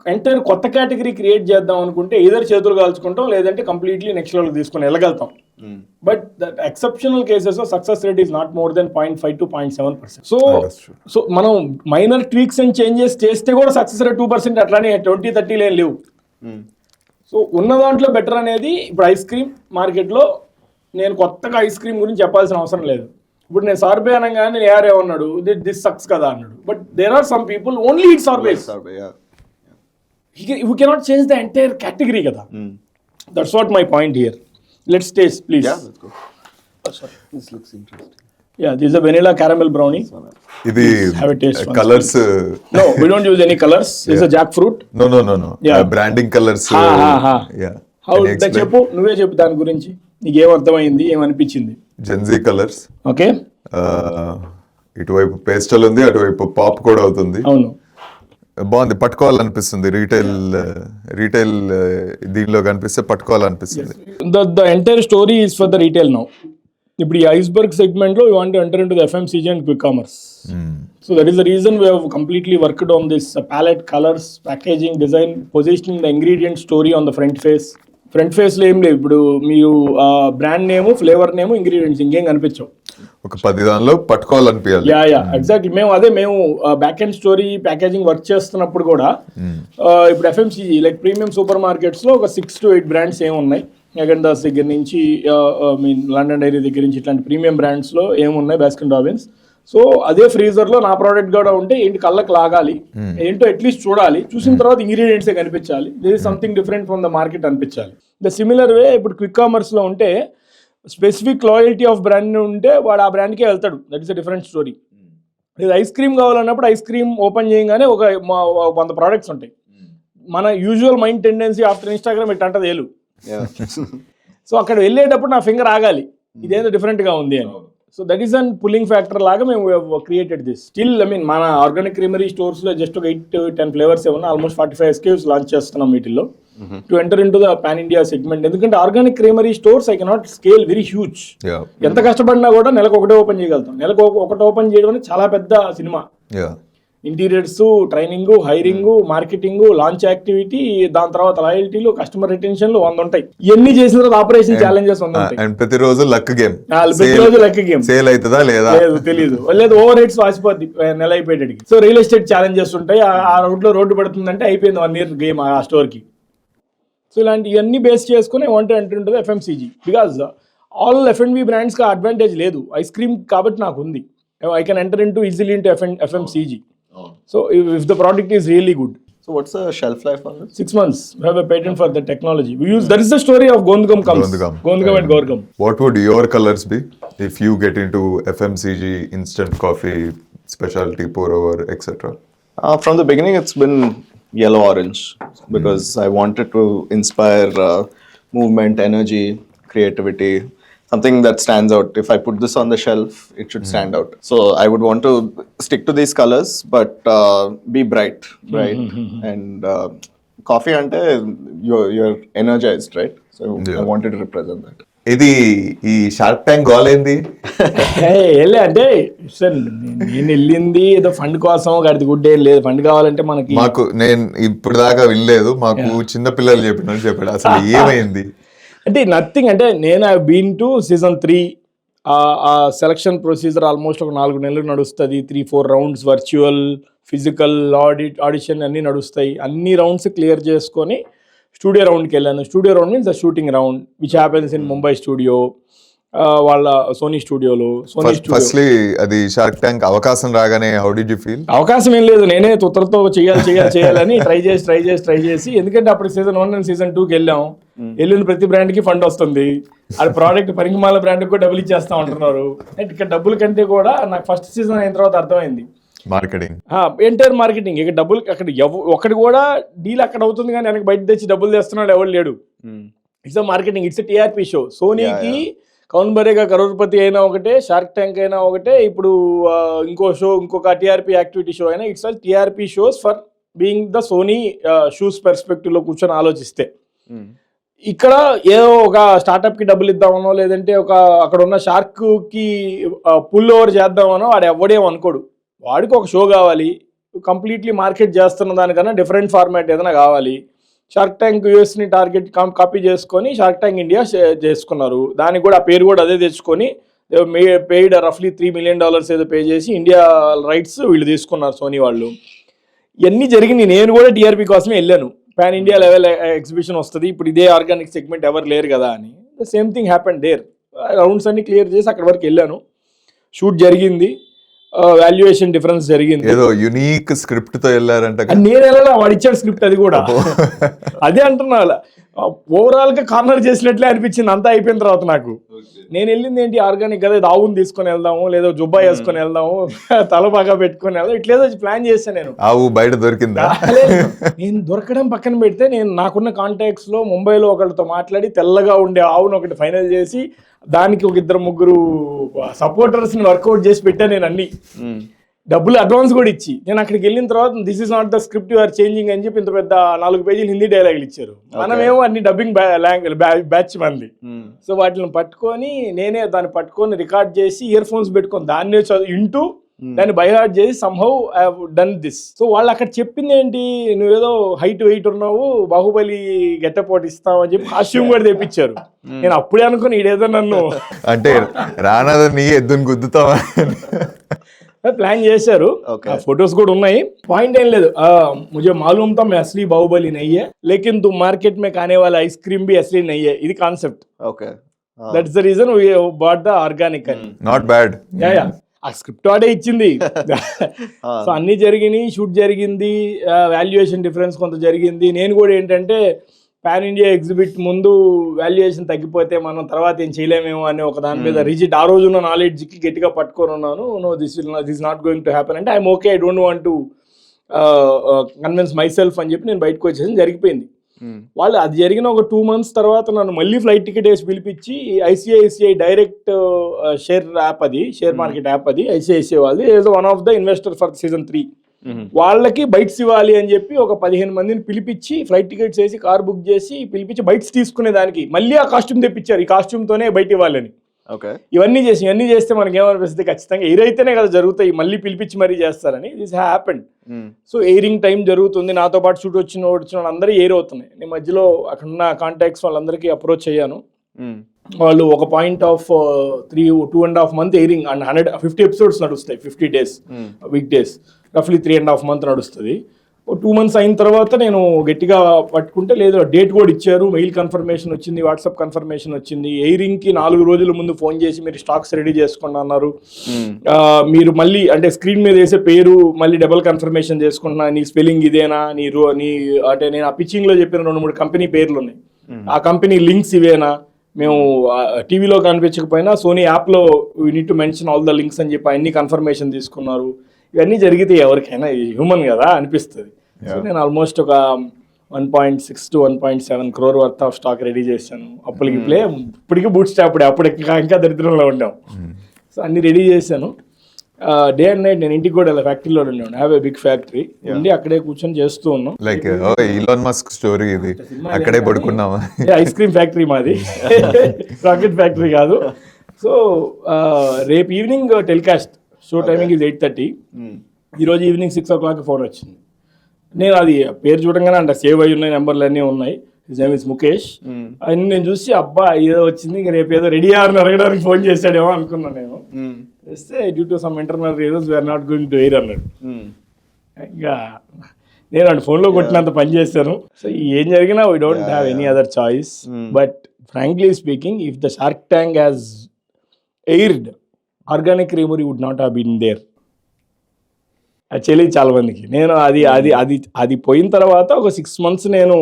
Entire కొత్త కేటగిరీ క్రియేట్ చేద్దాం అనుకుంటే ఏదర్ చేతులు కాల్చుకుంటాం, లేదంటే కంప్లీట్లీ నెక్స్ట్ లెవెల్కి తీసుకొని వెళ్ళగలుగుతాం. But that exceptional cases success rate is not more than 0.5 to 0.7%. So మనం మైనర్ ట్వీక్స్ అండ్ చేంజెస్ చేస్తే కూడా సక్సెస్ రేట్ 2%, అట్లానే 20-30 లేవు. సో ఉన్న దాంట్లో బెటర్ అనేది ఇప్పుడు ఐస్ క్రీమ్ మార్కెట్లో నేను కొత్తగా ఐస్ క్రీమ్ గురించి చెప్పాల్సిన అవసరం లేదు. ఇప్పుడు నేను సార్బే అనగానే నేను ఏఆర్ ఏమన్నాడు, దిస్ సక్స్ కదా అన్నాడు. But there are some people only eat sorbets. We cannot change the entire category kada. That's what my point here. Let's taste, please. Yeah, let's go. This looks interesting. Yeah, this is a vanilla caramel brownie. ఇది Have a taste once, colours No, we don't use any colors. This is a jackfruit. No Yeah. Branding colours How చెప్పు, నువ్వే చెప్పు దాని గురించి. నీకు ఏం అర్థమైంది, ఏమనిపించింది? జెన్జీ కలర్స్, ఓకే, ఇటువైపు పేస్టల్ ఉంది, అటువైపు పాప్ కూడా అవుతుంది. అవును, బాగుంది, పట్టుకోవాలనిపిస్తుంది. రీటైల్ దీనిలో కనిపిస్తే పట్టుకోవాలనిపిస్తుంది. the entire story is for the retail now. ఇప్పుడు ఈ ఐస్బర్గ్ సెగ్మెంట్ లో you want to enter into the FMCG and quick commerce. So that is the reason we have completely worked on this palette, colours, packaging, design, positioning the ingredient story on the front face. Front face లో ఏం లేవు, ఇప్పుడు మీరు brand name, flavour name, ingredients ఇంకేం కనిపించవు. ఒక 10 దానిలో పట్టుకోవాలనిపించాలి. Yeah exactly. మేము back end story packaging work చేస్తున్నప్పుడు కూడా ఇప్పుడు FMCG like premium super markets లో ఒక 6 to 8 బ్రాండ్స్ ఏమున్నాయి, అగండాస్ దగ్గర నుంచి మీన్ లండన్ డైరీ దగ్గర నుంచి ఇట్లాంటి ప్రీమియం బ్రాండ్స్లో ఏమున్నాయి, బాస్కిన్ రాబిన్స్. సో అదే ఫ్రీజర్లో నా ప్రోడక్ట్ కూడా ఉంటే ఏంటి కళ్ళకి లాగాలి, ఏంటో అట్లీస్ట్ చూడాలి, చూసిన తర్వాత ఇంగ్రీడియంట్సే కనిపించాలి, this is something different from the market అనిపించాలి. ద సిమిలర్ వే ఇప్పుడు క్విక్ కామర్స్లో ఉంటే స్పెసిఫిక్ లాయల్టీ ఆఫ్ బ్రాండ్ ఉంటే వాడు ఆ బ్రాండ్కే వెళ్తాడు, that is a different story. ఇది ఐస్ క్రీమ్ కావాలన్నప్పుడు ఐస్ క్రీమ్ ఓపెన్ చేయగానే ఒక 100 ప్రోడక్ట్స్ ఉంటాయి. మన usual mind tendency after Instagram ఇట్టంటది ఏలు. సో అక్కడ వెళ్ళేటప్పుడు నా ఫింగర్ ఆగాలి, ఇదేదో డిఫరెంట్గా ఉంది అని. So that is an pulling factor లాగా మేము క్రియేటెడ్ దిస్. స్టిల్ మన ఆర్గానిక్ క్రీమరీ స్టోర్స్లో జస్ట్ ఒక 8 to 10 ఫ్లేవర్స్ ఏమన్నా, ఆల్మోస్ట్ 45 SKUs లాంచ్ చేస్తున్నాం వీటిల్లో to enter in to the pan India segment. ఎందుకంటే Organic Creamery stores I cannot scale very huge. ఎంత కష్టపడినా కూడా నెలకు ఒకటే ఓపెన్ చేయగలుగుతాం. నెలకు ఒకటి ఓపెన్ చేయడం అనేది చాలా పెద్ద cinema. Interiors, training, hiring, marketing, launch activity, దాని తర్వాత లాయల్టీలు, కస్టమర్ రిటెన్షన్లు 100 ఉంటాయి. ఇవన్నీ చేసిన తర్వాత ఆపరేషన్ ఛాలెంజెస్ 100 ఉంటాయి. ప్రతిరోజు లక్ గేమ్, ప్రతిరోజు లక్ గేమ్. సేల్ అవుతుందా లేదా లేదు, తెలియదు. లేదు, ఓవర్ రేట్స్ వాసిపోద్ది నెల అయిపోయేటికి. సో రియల్ ఎస్టేట్ ఛాలెంజెస్ ఉంటాయి. ఆ రోడ్లో రోడ్డు పడుతుందంటే అయిపోయింది 1 year గేమ్ ఆ స్టోర్కి. సో ఇలాంటి ఇవన్నీ బేస్ చేసుకుని want enter into FMCG because all F&B బ్రాండ్స్కి అడ్వాంటేజ్ లేదు, ఐస్ క్రీమ్ కాబట్టి నాకు ఉంది. I can enter into easily into FMCG. So if the product is really good. So what's the shelf life on this? 6 months. We have a patent for the technology. We use, that is the story of Gondgam comes. Gondgam and Gorgam. What would your colors be if you get into FMCG, instant coffee, specialty pour over, etc.? From the beginning, it's been yellow orange because I wanted to inspire movement, energy, creativity. Something that stands out. If I put this on the shelf, it should stand out. So I would want to stick to these colors, but be bright. And coffee ante you're energized, right? So I wanted to represent that. ఇది ఈ షార్క్ ట్యాంక్ గోల్ ఏంది? వెళ్ళే అంటే నేను వెళ్ళింది ఏదో ఫండ్ కోసం, గడిది గుడ్ ఏం లేదు. ఫండ్ కావాలంటే మాకు నేను ఇప్పుడు దాకా వినలేదు, మాకు చిన్న పిల్లలు చెప్పాడు అసలు ఏమైంది అంటే నథింగ్. అంటే నేను ఐ బీన్ టు season 3. ఆ సెలక్షన్ ప్రొసీజర్ ఆల్మోస్ట్ ఒక 4 నెలలు నడుస్తుంది. 3-4 రౌండ్స్ వర్చువల్, ఫిజికల్, ఆడిషన్ అన్నీ నడుస్తాయి. అన్ని రౌండ్స్ క్లియర్ చేసుకొని స్టూడియో రౌండ్కి వెళ్ళాను. Studio round means the shooting round which happens in Mumbai studio, వాళ్ళ సోనీ స్టూడియోలో. ఫస్ట్లీ అది షార్క్ ట్యాంక్ అవకాశం రాగానే హౌ డిడ్ యు ఫీల్? అవకాశం ఏం లేదు, నేనే తుత్తరతో చేయాలని ట్రై చేసి ఎందుకంటే అప్పుడు season 1 and season 2కి వెళ్ళిన ప్రతి బ్రాండ్కి ఫండ్ వస్తుంది. అది ప్రోడక్ట్ పరిగమాల బ్రాండ్కి కూడా డబ్బులు ఇచ్చేస్తా ఉంటున్నారు. ఇక్కడ డబ్బుల కంటే కూడా నాకు ఫస్ట్ సీజన్ అయిన తర్వాత అర్థమైంది మార్కెటింగ్, ఎంటైర్ మార్కెటింగ్. ఇక డబ్బులు అక్కడ ఒకటి కూడా డీల్ అక్కడ అవుతుంది కానీ వెనక బయట తెచ్చి డబ్బులు తెస్తున్నాడు ఎవరు లేడు. It's a marketing, it's TRP show. సోనీకి కౌన్ బరేగా కరోడ్పతి అయినా ఒకటే, షార్క్ ట్యాంక్ అయినా ఒకటే, ఇప్పుడు ఇంకొక TRP యాక్టివిటీ షో అయినా it's all TRP shows for being the Sony shoes పర్స్పెక్టివ్లో కూర్చొని ఆలోచిస్తే. ఇక్కడ ఏదో ఒక స్టార్టప్కి డబ్బులు ఇద్దామనో లేదంటే అక్కడ ఉన్న షార్క్కి పుల్ ఓవర్ చేద్దామనో వాడు ఎవడేం అనుకోడు. వాడికి ఒక షో కావాలి, కంప్లీట్లీ మార్కెట్ చేస్తున్న దానికన్నా డిఫరెంట్ ఫార్మాట్ ఏదైనా కావాలి. షార్క్ ట్యాంక్ యూఎస్ని టార్గెట్ కాపీ చేసుకొని షార్క్ ట్యాంక్ ఇండియా చేసుకున్నారు. దానికి కూడా ఆ పేరు కూడా అదే తెచ్చుకొని పెయిడ్ రఫ్లీ $3 million ఏదో పే చేసి ఇండియా రైట్స్ వీళ్ళు తీసుకున్నారు సోనీ వాళ్ళు. ఇవన్నీ జరిగింది. నేను కూడా TRP కోసమే వెళ్ళాను. పాన్ ఇండియా లెవెల్ ఎగ్జిబిషన్ వస్తుంది, ఇప్పుడు ఇదే ఆర్గానిక్ సెగ్మెంట్ ఎవరు లేరు కదా అని. The same thing happened there. Rounds అన్ని క్లియర్ చేసి అక్కడి వరకు వెళ్ళాను. షూట్ జరిగింది, వాల్యుయేషన్ డిఫరెన్స్ జరిగింది. ఏదో యునీక్ స్క్రిప్ట్ తో వెళ్ళారంట. నేను వెళ్ళాలా, వాడు ఇచ్చాడు స్క్రిప్ట్, అది కూడా అదే అంటున్నా. ఓవరాల్ గా కార్నర్ చేసినట్లే అనిపించింది అంతా అయిపోయిన తర్వాత నాకు. నేను వెళ్ళింది ఏంటి, ఆర్గానిక్ కదా, ఇది ఆవుని తీసుకొని వెళ్దాము, లేదా జుబ్బా వేసుకొని వెళ్దాము, తల బాగా పెట్టుకొని వెళ్దాం, ఇట్లేదో ప్లాన్ చేశాను నేను. ఆవు బయట దొరికిందా? నేను దొరకడం పక్కన పెడితే, నేను నాకున్న కాంటాక్ట్స్ లో ముంబైలో ఒకరితో మాట్లాడి తెల్లగా ఉండే ఆవును ఒకటి ఫైనల్ చేసి దానికి ఒక 2-3 సపోర్టర్స్ ని వర్కౌట్ చేసి పెట్టాను నేను. అన్ని డబ్బులు అడ్వాన్స్ కూడా ఇచ్చి, నేను అక్కడికి వెళ్ళిన తర్వాత this is not the script you are changing అని చెప్పి ఇంత పెద్ద 4 పేజీలు హిందీ డైలాగులు ఇచ్చారు. మనమేమో అన్ని డబ్బింగ్ బ్యాచ్ మంది. సో వాటిని పట్టుకొని నేనే దాన్ని పట్టుకొని రికార్డ్ చేసి ఇయర్ ఫోన్స్ పెట్టుకొని దాన్ని వింటూ దాన్ని బైహార్ట్ చేసి somehow I have done this. So వాళ్ళు అక్కడ చెప్పింది ఏంటి, నువ్వేదో హైట్ వెయిట్ ఉన్నావు, బాహుబలి గెట్టపోటు ఇస్తావు అని చెప్పి కాస్ట్యూమ్ కూడా తెప్పించారు. నేను అప్పుడే అనుకుని ఈడేదో నన్ను అంటే రానదని ఎద్దుని గుద్దుతావా ప్లాన్ చేశారు. फोटोज కూడా ఉన్నాయి. పాయింట్ ఏం లేదు, मुझे मालूम था मैं असली बाहुबली नहीं है लेकिन तुम मार्केट में खाने वाला आइसक्रीम भी असली नहीं है. ఇది concept. Okay, that's the reason we bought the organic అని. Not bad. యా ఆ స్క్రిప్ట్ వాడే ఇచ్చింది. సో అన్ని జరిగినాయి, షూట్ జరిగింది, వాల్యుయేషన్ డిఫరెన్స్ కొంత జరిగింది. నేను కూడా ఏంటంటే పాన్ ఇండియా ఎగ్జిబిట్ ముందు వాల్యుయేషన్ తగ్గిపోతే మనం తర్వాత ఏం చేయలేమేమో అనే ఒక దాని మీద రిజిట్ ఆ రోజున్న నాలెడ్జ్కి గట్టిగా పట్టుకొని ఉన్నాను. No this not going to happen అంటే I'm okay, I don't want to convince myself అని చెప్పి నేను బయటకు వచ్చేసి జరిగిపోయింది. వాళ్ళు అది జరిగిన ఒక 2 months తర్వాత నన్ను మళ్ళీ ఫ్లైట్ టికెట్ వేసి పిలిపించి ఐసిఐసిఐ డైరెక్ట్ షేర్ యాప్, అది షేర్ మార్కెట్ యాప్, అది ఐసిఐసిఐ వాళ్ళది, ఏదో one of the investor for season 3 వాళ్ళకి బైట్స్ ఇవ్వాలి అని చెప్పి ఒక 15 మందిని పిలిపించి ఫ్లైట్ టికెట్స్ వేసి కార్ బుక్ చేసి పిలిపించి బైట్స్ తీసుకునే దానికి మళ్ళీ ఆ కాస్ట్యూమ్ తెప్పించారు. ఈ కాస్ట్యూమ్తోనే బయట ఇవ్వాలని. ఇవన్నీ చేస్తే మనకి ఏమనిపిస్తుంది, ఖచ్చితంగా ఎయిర్ అయితేనే కదా జరుగుతాయి, మళ్ళీ పిలిపించి మరీ చేస్తారని. This happened. So airing time జరుగుతుంది, నాతో పాటు షూట్ వచ్చిన వాళ్ళందరూ ఎయిర్ అవుతున్నాయి. నేను మధ్యలో అక్కడ ఉన్న కాంటాక్ట్స్ వాళ్ళందరికీ అప్రోచ్ అయ్యాను. వాళ్ళు ఒక point of 2.5 months airing and 150 episodes నడుస్తాయి, 50 days వీక్ డేస్, రఫ్లీ 3.5 months నడుస్తుంది. 2 months అయిన తర్వాత నేను గట్టిగా పట్టుకుంటే లేదు, డేట్ కూడా ఇచ్చారు, మెయిల్ కన్ఫర్మేషన్ వచ్చింది, వాట్సాప్ కన్ఫర్మేషన్ వచ్చింది. ఎయిరింగ్కి 4 రోజుల ముందు ఫోన్ చేసి మీరు స్టాక్స్ రెడీ చేసుకోండి అన్నారు. మీరు మళ్ళీ అంటే స్క్రీన్ మీద వేసే పేరు మళ్ళీ డబుల్ కన్ఫర్మేషన్ చేసుకుంటున్నా, నీ స్పెల్లింగ్ ఇదేనా, నీ అంటే నేను ఆ పిచ్చింగ్లో చెప్పిన 2-3 కంపెనీ పేర్లు ఉన్నాయి, ఆ కంపెనీ లింక్స్ ఇవేనా, మేము టీవీలో కనిపించకపోయినా సోనీ యాప్లో we need to mention all the links అని చెప్పి అన్ని కన్ఫర్మేషన్ తీసుకున్నారు. ఇవన్నీ జరిగితే ఎవరికైనా హ్యూమన్ కదా అనిపిస్తుంది. సో నేను ఆల్మోస్ట్ ఒక 1.6 to 1.7 crore worth of stock ready చేశాను. అప్పటికి ఇప్పటికీ బూట్ స్టాప్, అప్పుడు ఇంకా దరిద్రంలో ఉంటాం. సో అన్ని రెడీ చేశాను. డే అండ్ నైట్ నేను ఇంటికి కూడా ఫ్యాక్టరీలో ఉండేవాడు. హ్యావ్ ఏ బిగ్ ఫ్యాక్టరీ ఉండి అక్కడే కూర్చొని చేస్తూ ఉన్నాం. లైక్ ఇలాన్ మస్క్ స్టోరీ ఇది, అక్కడే పడుకున్నామా? ఐస్ క్రీమ్ ఫ్యాక్టరీ మాది, రాకెట్ ఫ్యాక్టరీ కాదు. సో రేపు ఈవినింగ్ టెలికాస్ట్, షో టైమింగ్ ఇది 8:30. ఈరోజు ఈవినింగ్ 6 o'clock ఫోన్ వచ్చింది. నేను అది పేరు చూడంగానే అంటే సేవ్ అయ్యి ఉన్నాయి, నెంబర్లు అన్నీ ఉన్నాయి. His name is Mukesh. అన్ని నేను చూసి అబ్బా ఏదో వచ్చింది, ఇంకా రేపు ఏదో రెడీ అవ్వాలని అడగడానికి ఫోన్ చేశాడేమో అనుకున్నాను. నేను చేస్తే due to some internal reasons we're not going to air అన్నాడు. ఇంకా నేను అంటే ఫోన్లో కొట్టినంత పని చేశాను. సో ఏం జరిగినా we don't have any other choice. But frankly speaking, if the Shark Tank has aired, Organic Creamery would not have been there. Actually చాలా మందికి నేను అది పోయిన తర్వాత ఒక 6 months నేను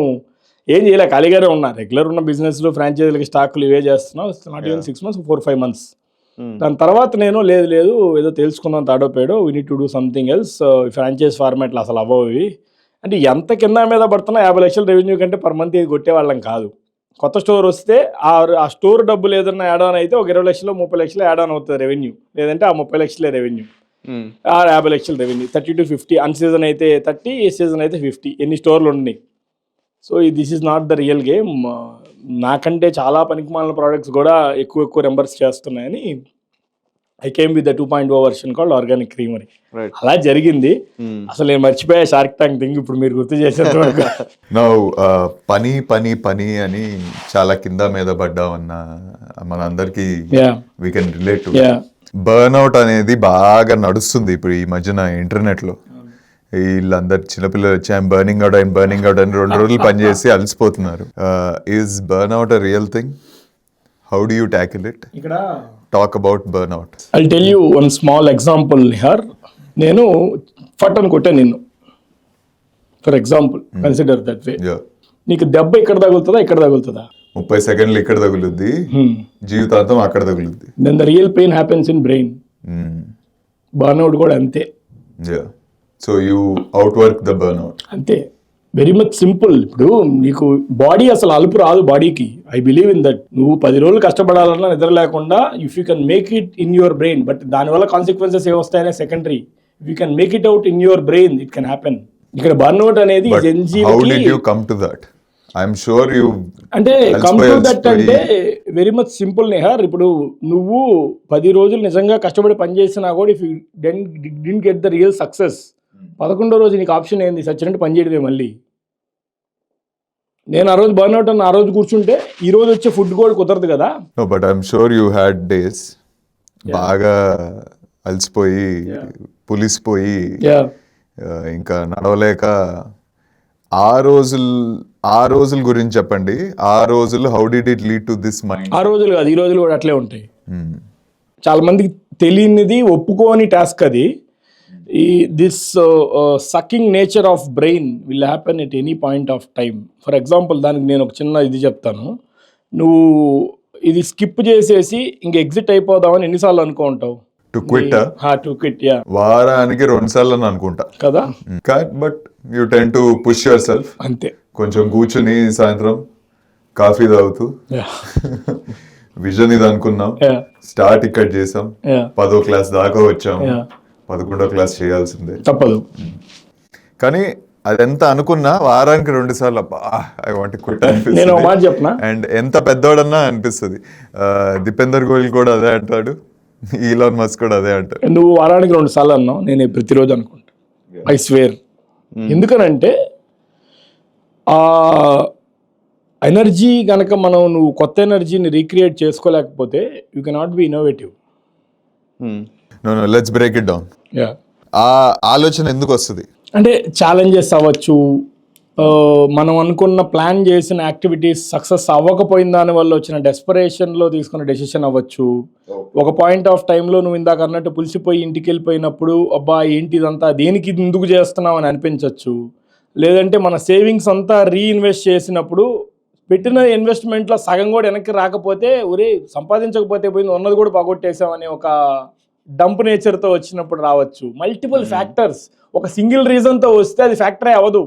ఏం చేయలే, ఖాళీగానే ఉన్నా. రెగ్యులర్ ఉన్న బిజినెస్లు, ఫ్రాంచైజీలకి స్టాక్లు ఇవే చేస్తున్నాం. Not even 6 months, 4-5 months. దాని తర్వాత నేను లేదు ఏదో తెలుసుకుందాం, తాడోపేడో we need to do something else. Franchise ఫార్మాట్లు అసలు అవ్వవి అంటే ఎంత కింద మీద పడుతున్నా 50 లక్షల రెవెన్యూ కంటే పర్ మంత్ ఇది కొట్టేవాళ్ళం కాదు. కొత్త స్టోర్ వస్తే ఆ స్టోర్ డబ్బులు ఏదన్నా యాడ్ ఆన్ అయితే ఒక 20 లక్షలు 30 లక్షలు యాడ్ ఆన్ అవుతుంది రెవెన్యూ, లేదంటే ఆ 30 లక్షలే రెవెన్యూ, 50 లక్షల రెవెన్యూ. 30 to 50, అన్ సీజన్ అయితే 30, ఏ సీజన్ అయితే 50, ఎన్ని స్టోర్లు ఉన్నాయి. So this is not the real game. నాకంటే చాలా పనికిమాలిన ప్రోడక్ట్స్ కూడా ఎక్కువ నెంబర్స్ చేస్తున్నాయని I came with the 2.0 version called organic creamery. అలా జరిగింది. అసలు నేను మర్చిపోయా షార్క్ ట్యాంక్ థింగ్, ఇప్పుడు మీరు గుర్తు చేసేంత వరకు. పని పని పని అని చాలా కింద మీద పడ్డామన్న మనందరికీ we can relate to. Burnout అనేది బాగా నడుస్తుంది ఇప్పుడు ఈ మధ్యన ఇంటర్నెట్లో. వీళ్ళందరు చిన్నపిల్లలు వచ్చి ఐఎమ్ బర్నింగ్ అవుట్ అని 2 రోజులు పనిచేసి అలసిపోతున్నారు. Is burnout a real thing? How do you tackle it? ఇక్కడ talk about burnout. I tell you one small example Nihar. నేను ఫట్ అని కొట్టాను నిన్ను, for example, consider that way. నీకు దెబ్బ ఇక్కడ తగులుతుందా ఇక్కడ తగులుతుందా? 30 సెకండ్లు ఇక్కడ తగులుద్ది, జీవితాంతం అక్కడ తగులుద్ది. Then the real pain happens in brain. Burnout కూడా అంతే. So you outwork the burnout. అంతే, వెరీ మచ్ సింపుల్. ఇప్పుడు నీకు బాడీ అసలు అలుపు రాదు బాడీకి. I believe in that. నువ్వు 10 రోజులు కష్టపడాలన్నా నిద్ర లేకుండా, if you can make it in your brain, but దానివల్ల కాన్సిక్వెన్సెస్ ఏమొస్తాయనే secondary. If you can make it out in your brain, it can happen. ఇక్కడ బర్న్అవుట్ అనేది how did you come to that? I'm sure you అంటే కమ్ టు దట్ అంటే వెరీ మచ్ సింపుల్ నిహార్. ఇప్పుడు నువ్వు 10 రోజులు నిజంగా కష్టపడి పనిచేసినా కూడా if you didn't get the real success, 11వ రోజు నీకు ఆప్షన్ ఏంది? సచ్చినట్టు పనిచేయడమే మళ్ళీ. నేను ఆ రోజు బర్న్అవుట్ అన్న ఆ రోజు కూర్చుంటే ఈ రోజు వచ్చే ఫుడ్ కూడా కుదరదు కదా. No, but I'm sure you had days బాగా అలసిపోయి పులిసిపోయి ఇంకా నడవలేక, ఆ రోజుల గురించి చెప్పండి. ఆ రోజులు how did it lead to this mind? ఆ రోజులు కాదు, ఈ రోజులు కూడా అట్లే ఉంటాయి. చాలా మందికి తెలియనిది ఒప్పుకోని టాస్క్ అది. This sucking nature of brain will happen at any point of time. For example, దానికి నేను ఒక చిన్న ఇది చెప్తాను. నువ్వు ఇది స్కిప్ చేసేసి ఇంక ఎగ్జిట్ అయిపోదామని ఎన్నిసార్లు అనుకుంటావు? టు క్విట్, యా, వారానికి 2 సార్లు అని అనుకుంటా కదా. But you ten to push your self. అంతే, కొంచెం కూర్చుని సాయంత్రం కాఫీ తాగుతూ విజన్ ఇది అనుకున్నాం, స్టార్ట్ ఇక్కడ చేసాం, 10వ క్లాస్ దాకా వచ్చాం, 11వ క్లాస్ చేయాల్సిందే, తప్పదు. కానీ అదెంత అనుకున్నా వారానికి 2 సార్లు ఐ వాంట్ క్విట్ అనిపిస్తుంది. అండ్ ఎంత పెద్దోడన్నా అనిపిస్తుంది. దీపేందర్ గోయల్ కూడా అదే అంటాడు, ఈలాన్ మస్క్ కూడా అదే అంటాడు. నువ్వు వారానికి 2 సార్లు అన్నావు, నేను ప్రతిరోజు అనుకుంటా. I swear. ఎందుకనంటే ఆ ఎనర్జీ కనుక నువ్వు కొత్త ఎనర్జీని రీక్రియేట్ చేసుకోలేకపోతే you cannot be innovative. No let's break it down. ఆ ఆలోచన ఎందుకు వస్తుంది అంటే ఛాలెంజెస్ అవ్వచ్చు, మనం అనుకున్న ప్లాన్ చేసిన యాక్టివిటీస్ సక్సెస్ అవ్వకపోయిన దాని వల్ల వచ్చిన డెస్పరేషన్లో తీసుకున్న డెసిషన్ అవ్వచ్చు. ఒక పాయింట్ ఆఫ్ టైంలో నువ్వు ఇందాక అన్నట్టు పులిసిపోయి ఇంటికి వెళ్ళిపోయినప్పుడు అబ్బా ఏంటి ఇదంతా, దేనికి ఇది ఎందుకు చేస్తున్నావు అని అనిపించవచ్చు. లేదంటే మన సేవింగ్స్ అంతా రీఇన్వెస్ట్ చేసినప్పుడు పెట్టిన ఇన్వెస్ట్మెంట్లో సగం కూడా వెనక్కి రాకపోతే ఒరే సంపాదించకపోతే పోయింది, ఉన్నది కూడా పోగొట్టేసామని ఒక డంప్ నేచర్తో వచ్చినప్పుడు రావచ్చు. Multiple factors. ఒక సింగిల్ రీజన్తో వస్తే అది ఫ్యాక్టరే అవ్వదు,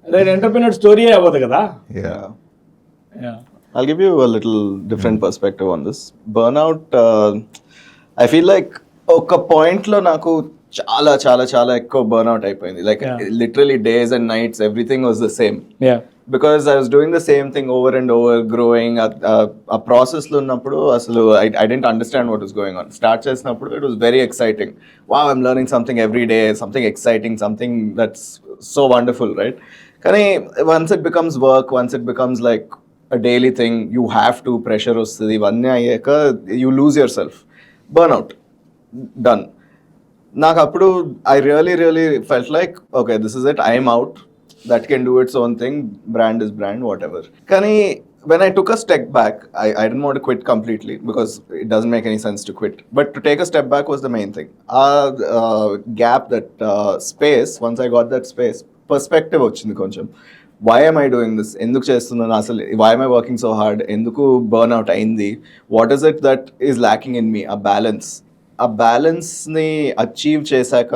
అదే ఎంటర్‌ప్రెన్యూర్ స్టోరీయే అవ్వదు కదా. I'll give you a little different perspective on this. Burnout, I feel like ఒక పాయింట్లో నాకు చాలా చాలా చాలా ఎక్కువ బర్న్అవుట్ అయిపోయింది. Like literally days and nights everything was the same. Because I was doing the same thing over and over, growing. ఆ ప్రాసెస్లో ఉన్నప్పుడు అసలు I didn't understand what was going on. Start చేసినప్పుడు it was very exciting. Wow, I'm learning something every day, something exciting, something that's so wonderful, right? కానీ once it becomes work, once it becomes like a daily thing, you have to, pressure వస్తుంది, ఇవన్నీ అయ్యాక you lose yourself. Burnout, done. నాకు అప్పుడు I really felt like, okay, this is it, I am out, that can do its own thing, brand is brand, whatever. కానీ when I took a step back, I didn't want to quit completely because it doesn't make any sense to quit, but to take a step back was the main thing. Gap, that space, once I got that space, perspective వచ్చింది కొంచెం. Why am I doing this? ఎందుకు చేస్తున్నాను అసలు? Why am I working so hard? ఎందుకు బర్న్అవుట్ అయింది? What is it that is lacking in me? A balance. ఆ బ్యాలెన్స్ని అచీవ్ చేశాక,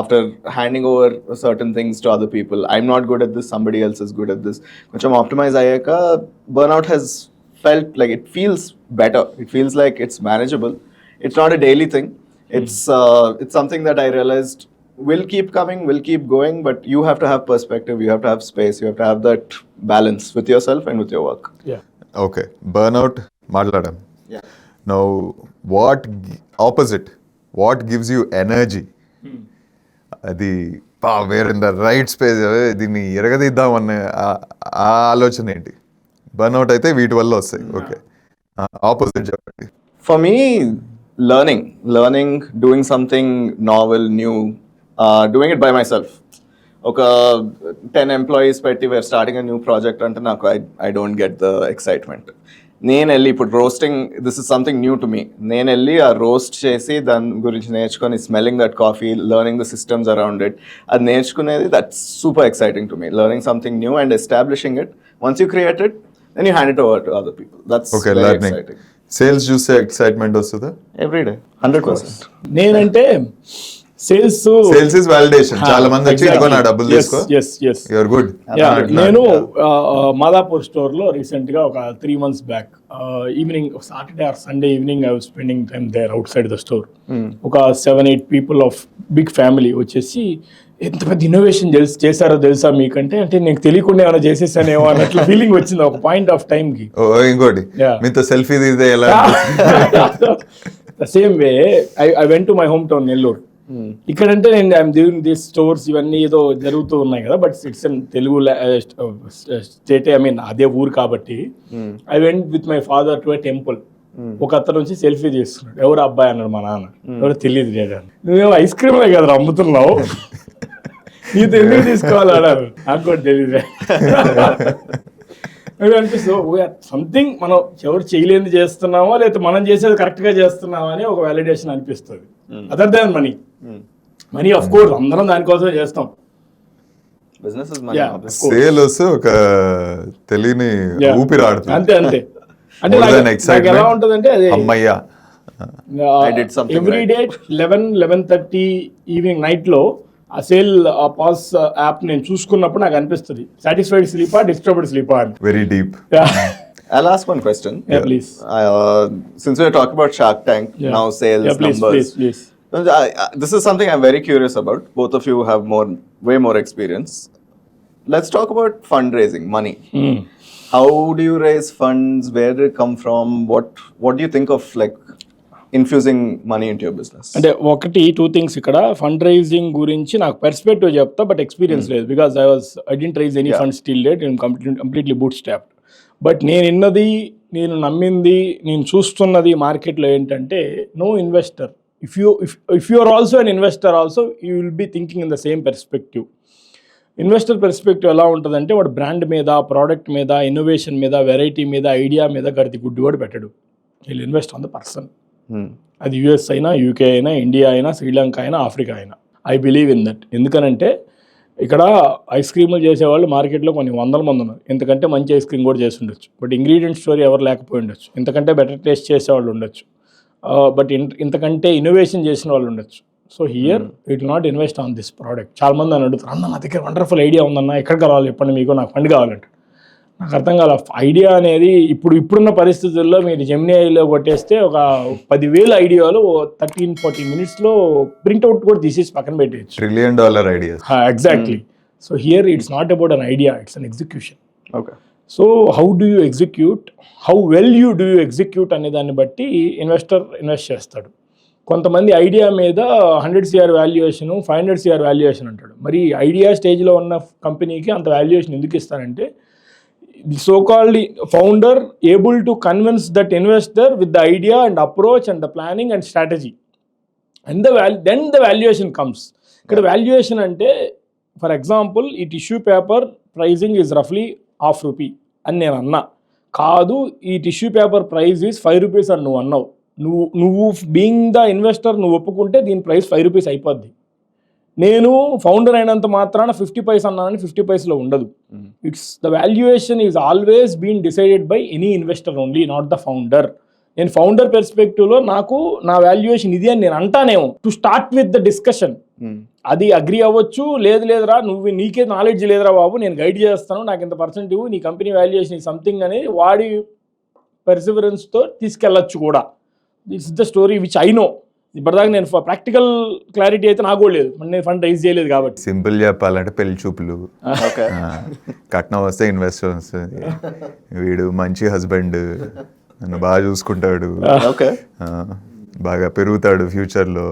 after handing over certain things to other people, I'm not good at this, somebody else is good at this, కొంచెం ఆప్టిమైజ్ అయ్యాక burnout has felt like it feels better. It feels like it's manageable. It's not a daily thing. It's something that I realized will keep coming, will keep going, but you have to have perspective, you have to have space, you have to have that balance with yourself and with your work. Okay, burnout maatladam. Now what opposite, what gives you energy? అది where in the right space, దీన్ని ఎరగదిద్దామన్న ఆ ఆలోచన ఏంటి? బర్న్అవుట్ అయితే వీటి వల్ల వస్తాయి. ఓకే, ఆపోజిట్ చెప్పండి. For me, learning, doing something novel, new, doing it by myself. ఒక 10 employees పెట్టి we're starting a new project అంటే నాకు I don't get the excitement. నేను వెళ్ళి ఇప్పుడు roasting this is something new to me, నేను వెళ్ళి ఆ రోస్ట్ చేసి దాని గురించి నేర్చుకొని smelling that coffee, learning the systems around it, అది నేర్చుకునేది that's super exciting to me. Learning something new and establishing it, once you create it then you hand it over to other people. That's okay, very learning. Exciting. Sales చూస్తే ఎక్సైట్మెంట్ వస్తుందా? Every day 100%. నేనంటే సేల్స్ సేల్స్ ఇస్ వాలిడేషన్. చాలా మంది వచ్చి ఇదిగో నా డబ్బులు తీసుకో, యూఆర్ గుడ్. నేను మాదాపూర్ స్టోర్ లో రీసెంట్ గా ఒక 3 months back evening Saturday or Sunday evening I was spending time there outside the store. ఒక 7-8 పీపుల్ ఆఫ్ బిగ్ ఫ్యామిలీ వచ్చేసి ఎంత పెద్ద ఇన్నోవేషన్ చేశారో తెలుసా మీకంటే, అంటే నీకు తెలియకుండా ఏమైనా చేసేసానేమో అన్నట్లు ఫీలింగ్ వచ్చింది ఒక పాయింట్ ఆఫ్ టైం కి. ఇంకోటి మీతో సెల్ఫీ తీదే ఎలా? The same way I went to my hometown Nellore. ఇక్కడంటే నేను ఐఎమ్ డ్యూయింగ్ దిస్ స్టోర్స్ ఇవన్నీ ఏదో జరుగుతూ ఉన్నాయి కదా, but it's in Telugu state, I mean అదే ఊరు కాబట్టి. I went with my father to a temple. ఒక అతను నుంచి సెల్ఫీ తీస్తున్నాడు. ఎవరు అబ్బాయి అన్నాడు. మా నాన్న. ఎవరు తెలియదు లేడు. నువ్వేమో ఐస్ క్రీమ్లే కదా అమ్ముతున్నావు, నీతో ఎందుకు తీసుకోవాలి అన్నారు. నాకు కూడా తెలియదు అనిపిస్తుంది. సంథింగ్ మనం ఎవరు చేయలేని చేస్తున్నామా, లేకపోతే మనం చేసేది కరెక్ట్ గా చేస్తున్నామా అని ఒక వ్యాలిడేషన్ అనిపిస్తుంది. Other than money. Money of course అందరం దానికోసమే చేస్తాం. Business is money. సేల్ వస్తే ఒక తెలియని ఊపిరి ఆడుతుంది. అంతే అంతే. అంటే నాకు ఎలా ఉంటుంది అంటే అది అమ్మయ్యా ఎవ్రీ డే 11-11:30 ఈవినింగ్ నైట్ లో ఆ సేల్ ఆ పాస్ యాప్ నేను చూసుకున్నప్పుడు నాకు అనిపిస్తుంది సాటిస్ఫైడ్ స్లీపా, డిస్టర్బ్డ్ స్లీపా అని. Very deep. I'll ask one question. Yeah, please. Since we're talking about Shark Tank, now sales numbers. Please. This is something I'm very curious about. Both of you have way more experience. Let's talk about fundraising, money. How do you raise funds? Where did it come from? What do you think of like infusing money into your business? అంటే 2 things ఇక్కడ. ఫండ్ రైజింగ్ గురించి నాకు పర్స్పెక్టివ్ చెప్తా, బట్ ఎక్స్పీరియన్స్ లేదు. Because I didn't raise any funds till date. Completely bootstrapped. But నేను విన్నది, నేను నమ్మింది, నేను చూస్తున్నది మార్కెట్లో ఏంటంటే no investor. If you are also an investor also you will be thinking in the same perspective. Investor perspective ఎలా ఉంటుందంటే వాడు బ్రాండ్ మీద, ప్రోడక్ట్ మీద, ఇన్నోవేషన్ మీద, వెరైటీ మీద, ఐడియా మీద గడిది గుడ్డు కూడా పెట్టడు. వీళ్ళు ఇన్వెస్ట్ ఆన్ ద పర్సన్. అది యుఎస్ అయినా, యూకే అయినా, ఇండియా అయినా, శ్రీలంక అయినా, ఆఫ్రికా అయినా. I believe in that. ఎందుకనంటే ఇక్కడ ఐస్ క్రీములు చేసేవాళ్ళు మార్కెట్లో కొన్ని 100 మంది ఉన్నారు. ఇంతకంటే మంచి ఐస్ క్రీమ్ కూడా చేసి ఉండొచ్చు. బట్ ఇంగ్రీడియంట్ స్టోరీ ఎవరు లేకపోయి ఉండొచ్చు. ఇంతకంటే బెటర్ టేస్ట్ చేసేవాళ్ళు ఉండొచ్చు. బట్ ఇంతకంటే ఇన్నోవేషన్ చేసిన వాళ్ళు ఉండొచ్చు. So here it not invest on this product. చాలా మంది అని అడుగుతారు, అన్న నా దగ్గర వండర్ఫుల్ ఐడియా ఉందన్న, ఎక్కడికి రావాలి చెప్పండి, మీకు నాకు ఫండ్ కావాలంటే. నాకు అర్థం కాల. ఐడియా అనేది ఇప్పుడున్న పరిస్థితుల్లో మీరు జెమినీలో కొట్టేస్తే ఒక 10,000 ఐడియాలు 13-14 minutesలో ప్రింట్అవుట్ కూడా తీసేసి పక్కన పెట్టేయచ్చు. $1 trillion idea. Exactly. So here it's not about an idea, it's an execution. Okay. So how do you execute, how well you do you execute అనే దాన్ని బట్టి ఇన్వెస్ట్ చేస్తాడు. కొంతమంది ఐడియా మీద 100 crore వాల్యుయేషన్, 500 crore వాల్యుయేషన్ అంటాడు. మరి ఐడియా స్టేజ్లో ఉన్న కంపెనీకి అంత వాల్యుయేషన్ ఎందుకు ఇస్తారంటే the so-called founder able to convince that investor with the idea and approach and the planning and strategy, and then the valuation comes. Ikkada valuation ante, for example, ఈ టిష్యూ పేపర్ ప్రైజింగ్ ఈజ్ రఫ్లీ ₹1 అని నేను అన్నా. కాదు, ఈ టిష్యూ పేపర్ ప్రైజ్ ఈజ్ ₹5 అని నువ్వు అన్నావు. నువ్వు బీయింగ్ ద ఇన్వెస్టర్ నువ్వు ఒప్పుకుంటే దీని ప్రైస్ ₹5 అయిపోద్ది. నేను ఫౌండర్ అయినంత మాత్రాన 50 పైసా అన్నానని 50 పైసలో ఉండదు. It's the valuation is always been decided by any investor only, not the founder. నేను ఫౌండర్ పెర్స్పెక్టివ్లో నాకు నా వాల్యుయేషన్ ఇది అని నేను అంటానేమో to start with the discussion. అది అగ్రి అవ్వచ్చు, లేదురా నీకే నాలెడ్జ్ లేదురా బాబు, నేను గైడ్ చేస్తాను, నాకు ఇంత పర్సెంట్ ఇవ్వు, నీ కంపెనీ వాల్యుయేషన్ సంథింగ్ అనేది వాడి పర్సివరెన్స్తో తీసుకెళ్ళచ్చు కూడా. That's the story which I know. ఇప్పటిదాకా నేను ప్రాక్టికల్ క్లారిటీ అయితే నాకు కూడా లేదు, నేను ఫండ్ రైజ్ చేయలేదు కాబట్టి. సింపుల్ చెప్పాలంటే పెళ్లి చూపులు, కట్నం వస్తే ఇన్వెస్టర్ వస్తుంది, వీడు మంచి హస్బెండ్, నన్ను బాగా చూసుకుంటాడు, బాగా పెరుగుతాడు ఫ్యూచర్లో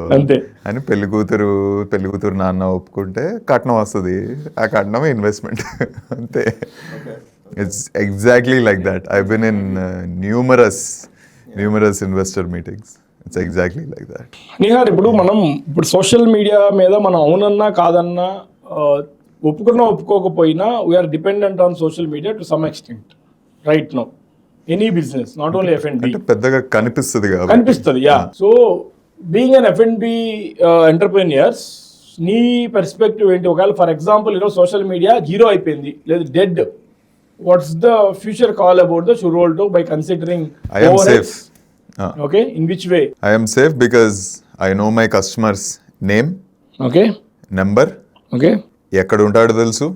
అని పెళ్లి కూతురు నాన్న ఒప్పుకుంటే కట్నం వస్తుంది. ఆ కట్నం ఇన్వెస్ట్మెంట్ అంతే. It's exactly like that. I been in numerous investor meetings. It's exactly like that. Nihar, ఇప్పుడు సోషల్ మీడియా మీద మనం అవునన్నా కాదన్నా, ఒప్పుకోకపోయినా we are dependent on social media to some extent right now. Any business, not only F&B. అంటే పెద్దగా కనిపిస్తుంది కాబట్టి కనిపిస్తుంది, yeah. So being an F&B entrepreneurs, నీ పర్స్పెక్టివ్ ఏంటి? ఒకవేళ ఫర్ ఎగ్జాంపుల్ ఈరోజు సోషల్ మీడియా జీరో అయిపోయింది, లేదా dead, what's the future call about the Churolto by considering I am overheads? safe. Okay, in which way? I am safe because I know my customer's name, Okay, number, okay, ఎక్కడ ఉంటాడో తెలుసు,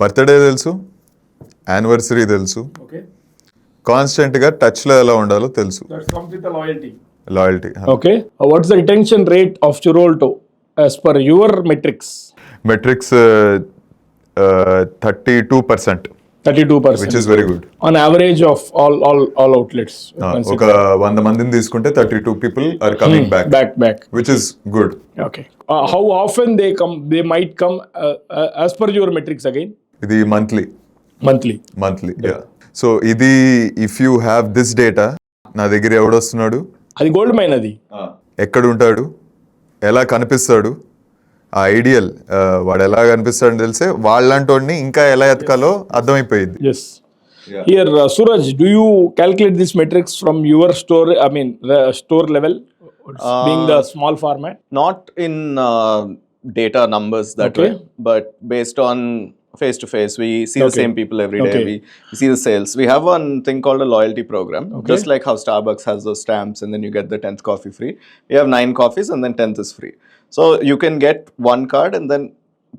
బర్త్డే తెలుసు, యానివర్సరీ తెలుసు, okay. కాన్స్టెంట్గా టచ్లో ఎలా ఉండాలో తెలుసు. That comes with the loyalty. Loyalty. Okay. What's the retention rate of Churolto as per your metrics? Metrics 32%, 32%. Which is very good. On average of all outlets. ఒక 100 మందిని తీసుకుంటే 32 people are coming back, Back. Which is good. Okay. How often they might come as per your metrics again? ఇది మంత్లీ. యా. సో ఇది if you have this data, నా దగ్గర ఎవడొస్తున్నాడు, అది గోల్డ్ మైన్, అది ఎక్కడ ఉంటాడు, ఎలా కనిపిస్తాడు, ఆ ఐడియల్ వాడు ఎలా కనిపిస్తాడని తెలిసే వాళ్ళంటోడిని ఇంకా ఎలా ఎతకాలో అర్థమైపోయింది. yes. Here Suraj, do you calculate these metrics from your store, store level, being the small format? Not in data numbers that Okay. way, but based on face to face, we see the Okay. same people every day. Okay. We see the sales. We have one thing called a loyalty program, Okay. just like how Starbucks has those stamps and then you get the 10th coffee free. We have 9 coffees and then 10th is free. So you can get one card and then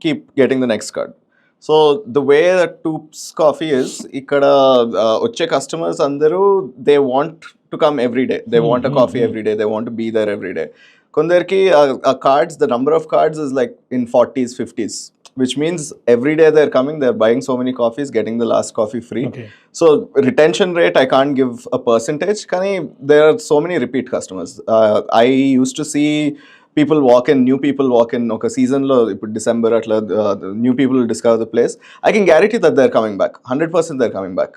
keep getting the next card. So the way that Toops coffee is, ikkada వచ్చే customers అందరూ they want to come every day. They want a coffee every day. They want to be there every day. కొందరికి a cards, the number of cards is like in 40s, 50s. Which means every day they're coming, they're buying so many coffees, getting the last coffee free. Okay. So retention rate, I can't give a percentage. Kani, there are so many repeat customers. I used to see people walk in, new people walk in. Okay, season lo, December atla, new people will discover the place. I can guarantee that they're coming back. 100% they're coming back.